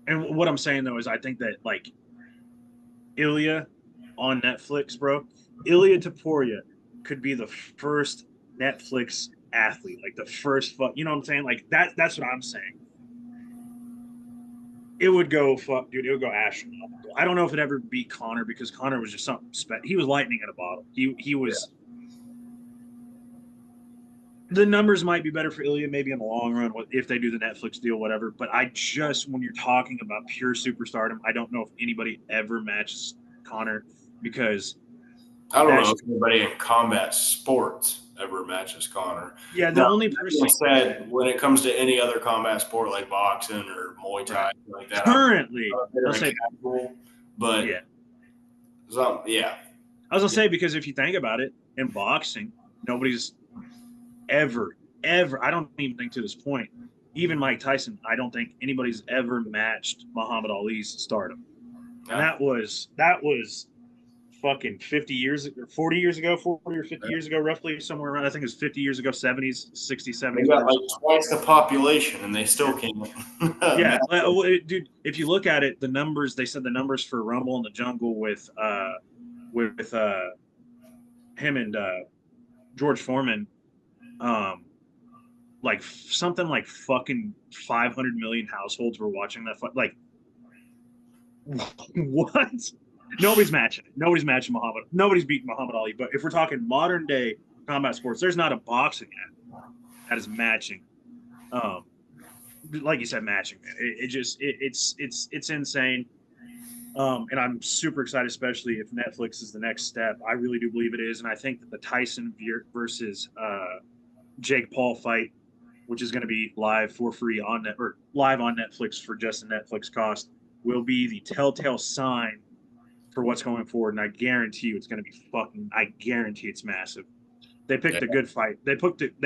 And what I'm saying though is I think that like Ilya on Netflix, bro, Ilya Taporia could be the first Netflix athlete, like the first you know what I'm saying? Like that's what I'm saying. It would go fuck, dude. It would go astronomical. I don't know if it ever beat Connor because Connor was just something he was lightning in a bottle. He was. The numbers might be better for Ilya maybe in the long run if they do the Netflix deal, whatever. But I just, when you're talking about pure superstardom, I don't know if anybody ever matches Connor because I don't know that's if anybody in combat sports ever matches Connor. yeah. The Now, only that being person said, when it comes to any other combat sport like boxing or Muay right Thai, like that, I'm currently, a I'll veteran say casual, but yeah. yeah. I was gonna say because if you think about it, in boxing, nobody's ever. I don't even think to this point, even Mike Tyson, I don't think anybody's ever matched Muhammad Ali's stardom, and Yeah. that was fucking 50 years or 40 years ago, 40 or 50 years ago, roughly somewhere around. I think it was 50 years ago, 70s, 60s, They 70s, got whatever. like twice the population and they Yeah. still can't Yeah, match them. dude. If you look at it, the numbers they said the numbers for Rumble in the Jungle with him and George Foreman, um, like something like fucking 500 million households were watching that. Like what? Nobody's matching it. Nobody's matching Muhammad. Nobody's beating Muhammad Ali. But if we're talking modern day combat sports, there's not a boxing that is matching. Um, like you said, matching. It just it's insane. And I'm super excited, especially if Netflix is the next step. I really do believe it is, and I think that the Tyson versus Jake Paul fight, which is going to be live for free on net or live on Netflix for just a Netflix cost, will be the telltale sign for what's going forward. And I guarantee you, it's going to be fucking. I guarantee it's massive. They picked Yeah. a good fight. They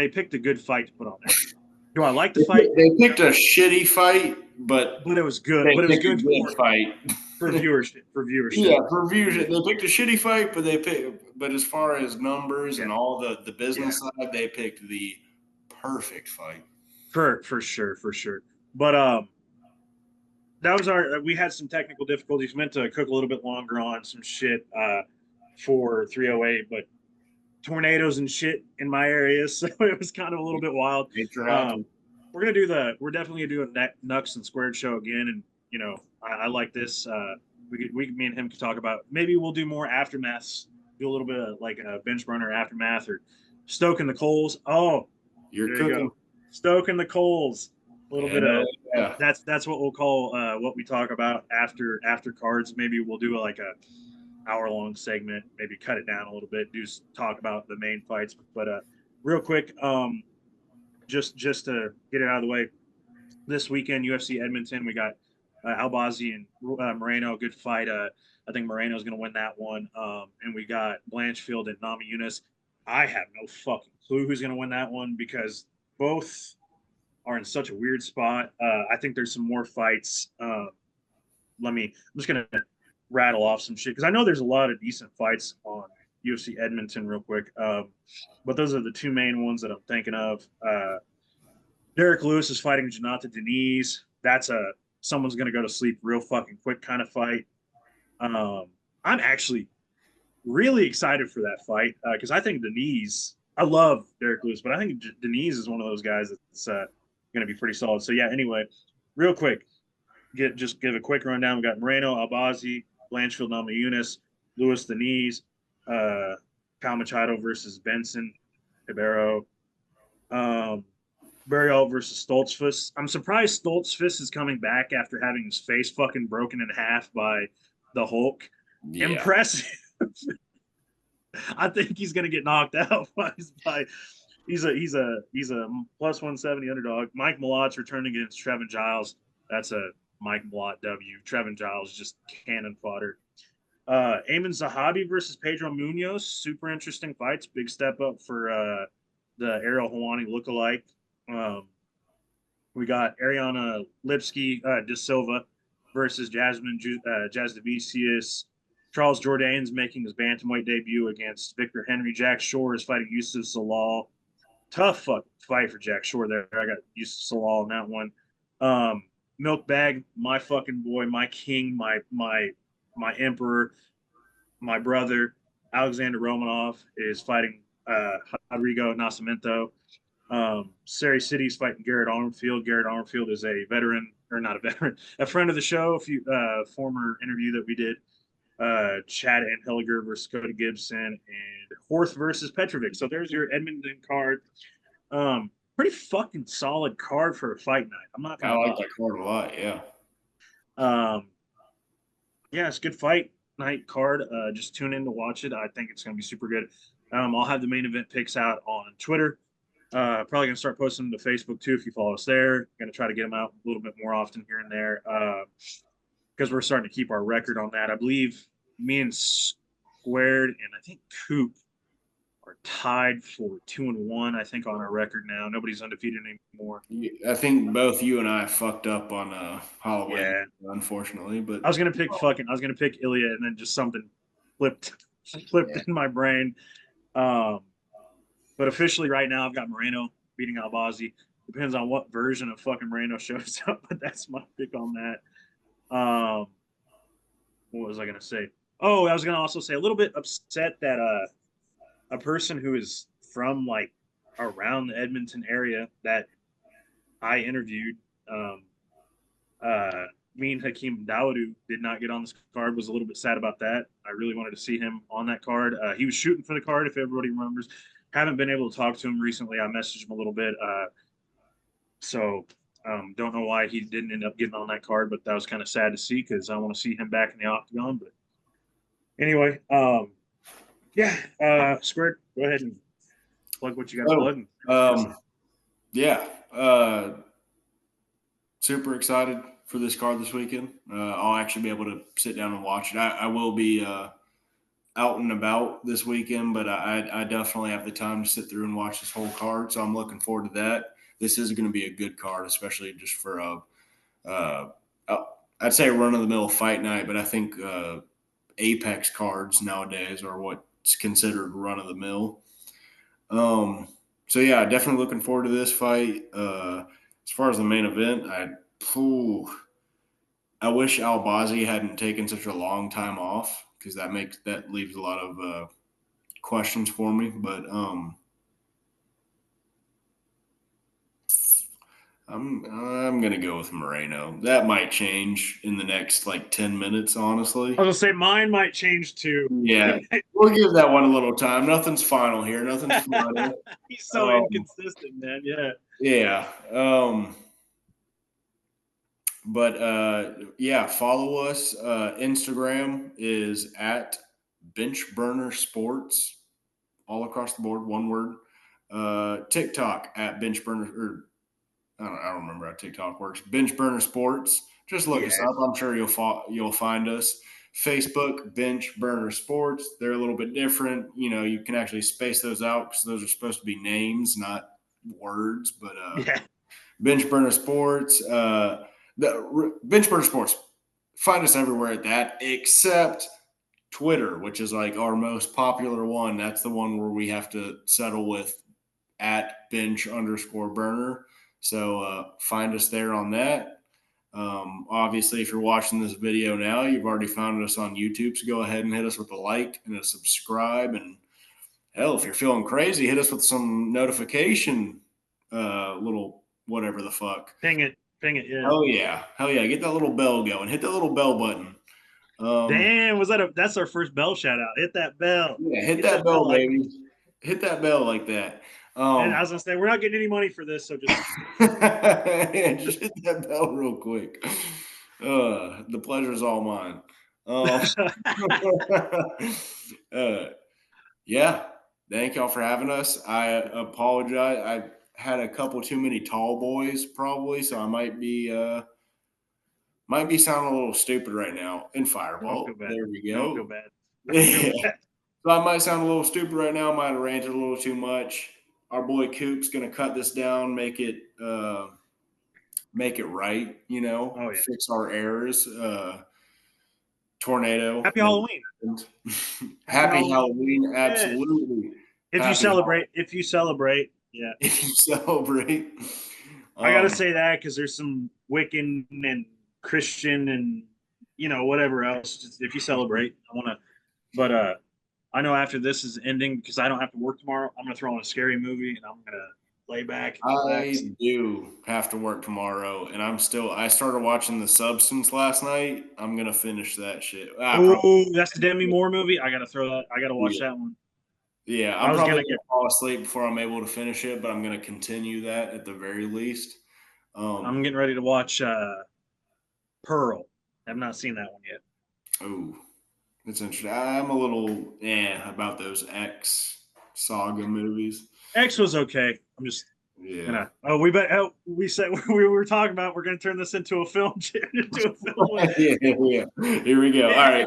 picked a good fight to put on there. Do I like the fight? They picked a shitty fight, but But it was good. they But it was picked a good good fight. for viewership. For viewership. Yeah, for views, they picked a shitty fight, but as far as numbers Yeah, and all the yeah, business side, they picked the perfect fight. for sure, for sure. But that was our. We had some technical difficulties. Meant to cook a little bit longer on some shit for 308, but tornadoes and shit in my area, so it was kind of a little bit wild. Nature Um, happens. we're definitely gonna do a Nux and Squared show again, and I like this. Me and him could talk about maybe we'll do more aftermaths, do a little bit of like a bench burner aftermath or stoking the coals. Oh, You're there you go, cooking. stoking the coals. A little bit Hell of yeah. that's what we'll call what we talk about after cards. Maybe we'll do like a hour-long segment, maybe cut it down a little bit, do talk about the main fights. But real quick, just to get it out of the way, this weekend UFC Edmonton, we got Albazi and Moreno, good fight. I think Moreno's going to win that one. And we got Blanchfield and Namajunas. I have no fucking clue who's going to win that one because both are in such a weird spot. I think there's some more fights. I'm just going to rattle off some shit because I know there's a lot of decent fights on UFC Edmonton real quick. But those are the two main ones that I'm thinking of. Derek Lewis is fighting Jonathan Deniz. That's a someone's going to go to sleep real fucking quick kind of fight. I'm actually really excited for that fight because I think Deniz. I love Derek Lewis, but I think Deniz is one of those guys that's going to be pretty solid. So yeah. Anyway, real quick, just give a quick rundown. We got Moreno, Albazi, Blanchfield, Namajunas, Lewis Deniz, Kyle Machado versus Benson, Ribeiro, Burial versus Stoltzfus. I'm surprised Stoltzfus is coming back after having his face fucking broken in half by the Hulk. Yeah. Impressive. I think he's gonna get knocked out by he's a plus 170 underdog. Mike Malot's returning against Trevin Giles. That's a Mike Malott W. Trevin Giles just cannon fodder. Eamon Zahabi versus Pedro Munoz. Super interesting fights. Big step up for the Ariel Helwani lookalike. We got Ariana Lipsky De Silva versus Jasmine Jasdavicius. Charles Jourdain's making his bantamweight debut against Victor Henry. Jack Shore is fighting Yusuf Salal. Tough fight for Jack Shore there. I got Yusuf Salal in that one. Milk Bag, my fucking boy, my king, my emperor, my brother, Alexander Romanov is fighting Rodrigo Nascimento. Surrey City's fighting Garrett Armfield. Garrett Armfield is a veteran, or not a veteran, a friend of the show. Former interview that we did. Chad Anheliger versus Cody Gibson, and Horth versus Petrovic. So there's your Edmonton card. Pretty fucking solid card for a fight night. I'm not gonna I like lie. that card a lot. Yeah. Yeah, it's a good fight night card. Just tune in to watch it. I think it's gonna be super good. I'll have the main event picks out on Twitter. Probably gonna start posting them to Facebook too if you follow us there. Gonna try to get them out a little bit more often here and there because we're starting to keep our record on that. I believe me and Squared and I think Coop are tied for 2-1. I think on our record now. Nobody's undefeated anymore. I think both you and I fucked up on Halloween, Yeah. unfortunately. But I was gonna pick Ilya, and then just something flipped in my brain. But officially right now I've got Moreno beating Albazi. Depends on what version of fucking Moreno shows up, but that's my pick on that. What was I gonna say? Oh, I was gonna also say a little bit upset that a person who is from like around the Edmonton area that I interviewed, me and Hakeem Dawodu did not get on this card. Was a little bit sad about that. I really wanted to see him on that card. He was shooting for the card, if everybody remembers. Haven't been able to talk to him recently. I messaged him a little bit. So don't know why he didn't end up getting on that card, but that was kind of sad to see because I want to see him back in the octagon. But anyway, Squared, go ahead and plug what you got to plug. Yeah. Super excited for this card this weekend. I'll actually be able to sit down and watch it. I will be out and about this weekend, but I definitely have the time to sit through and watch this whole card. So I'm looking forward to that. This is going to be a good card, especially just for I'd say run of the mill fight night, but I think Apex cards nowadays are what's considered run of the mill. So yeah, definitely looking forward to this fight. As far as the main event, I wish Albazi hadn't taken such a long time off because that leaves a lot of questions for me. But I'm gonna go with Moreno. That might change in the next 10 minutes, honestly. I was gonna say mine might change too. Yeah, we'll give that one a little time. Nothing's final here. Nothing's final. He's so inconsistent, man. Yeah. Yeah. Follow us. Instagram is at Benchburner Sports, all across the board, one word. TikTok at Benchburner, or I don't remember how TikTok works. Benchburner Sports. Just look us up. I'm sure you'll find us. Facebook, Benchburner Sports. They're a little bit different. You can actually space those out because those are supposed to be names, not words. But Benchburner Sports. The Benchburner Sports. Find us everywhere at that, except Twitter, which is our most popular one. That's the one where we have to settle with at bench_burner. So find us there on that. Obviously, if you're watching this video now, you've already found us on YouTube. So go ahead and hit us with a like and a subscribe. And hell, if you're feeling crazy, hit us with some notification, little whatever the fuck. Ping it. Yeah. Hell yeah. Get that little bell going. Hit that little bell button. Damn, that's our first bell shout out. Hit that bell. Yeah, hit that bell, baby. Hit that bell like that. And I was gonna say, we're not getting any money for this, so just just hit that bell real quick. The pleasure is all mine. Thank y'all for having us. I apologize. I had a couple too many tall boys, probably, so I might be sounding a little stupid right now in Fireball. There we go. Don't feel bad. Yeah. So I might sound a little stupid right now. I might have ranted a little too much. Our boy Coop's gonna cut this down, make it right. Fix our errors. Tornado. Happy Halloween. Happy Halloween. Absolutely. If you celebrate, yeah. If you celebrate. I gotta say that because there's some Wiccan and Christian and whatever else. Just if you celebrate, I want to. But I know after this is ending because I don't have to work tomorrow. I'm gonna throw on a scary movie and I'm gonna lay back and relax. I do have to work tomorrow, and I started watching The Substance last night. I'm gonna finish that shit. Oh, that's the Demi Moore movie. I gotta throw that. I gotta watch that one. Yeah, I I'm was probably gonna gonna fall asleep before I'm able to finish it, but I'm gonna continue that at the very least. I'm getting ready to watch Pearl. I've not seen that one yet. Oh, it's interesting. I'm a little about those X saga movies. X was okay. I'm just Yeah. we said we were talking about we're gonna turn this into a film into a film. Yeah. Here we go. All right.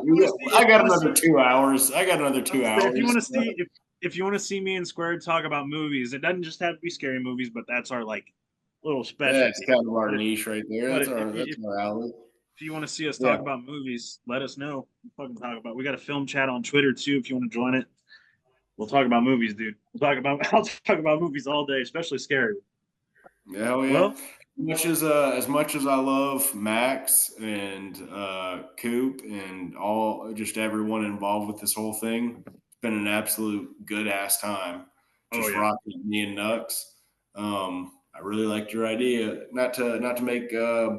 I got another 2 hours. If you want to see if you want to see me and Square talk about movies, it doesn't just have to be scary movies, but that's our like little specialty. That's kind of our niche right there. That's our alley. If you want to see us Yeah. talk about movies, let us know. We'll fucking talk about. We got a film chat on Twitter too. If you want to join it, we'll talk about movies, dude. I'll talk about movies all day, especially scary. Yeah, hell yeah. Well, as much as I love Max and Coop and just everyone involved with this whole thing, it's been an absolute good ass time. Just rocking me and Nux. I really liked your idea. Not to make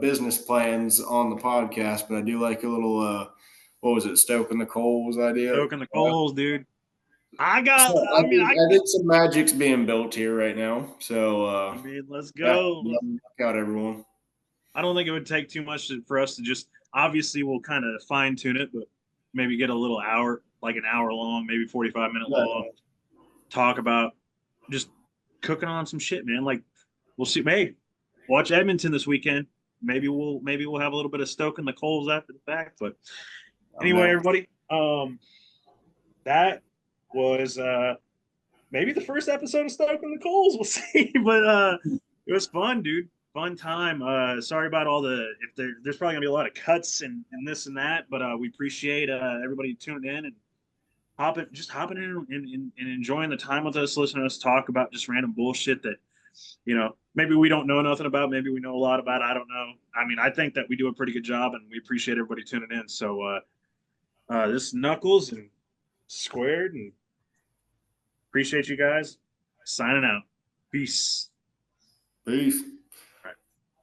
business plans on the podcast, but I do like a little what was it, stoking the coals idea. Stoking the coals, dude. I think some magic's being built here right now. So let's go. Knock out everyone. I don't think it would take too much for us to just obviously we'll kind of fine tune it, but maybe get a little hour, like an hour long, maybe 45-minute long, talk about just cooking on some shit, man. Like we'll see. Hey, watch Edmonton this weekend. Maybe we'll have a little bit of stoking the coals after the fact. But anyway, everybody, that was maybe the first episode of Stoking the Coals. We'll see. But it was fun, dude. Fun time. Sorry about all there's probably gonna be a lot of cuts and this and that, but we appreciate everybody tuning in and hopping in and enjoying the time with us, listening to us talk about just random bullshit that maybe we don't know nothing about, maybe we know a lot about. I don't know. I mean, I think that we do a pretty good job, and we appreciate everybody tuning in. So this is Knuckles and Squared, and appreciate you guys. Signing out. Peace. Peace.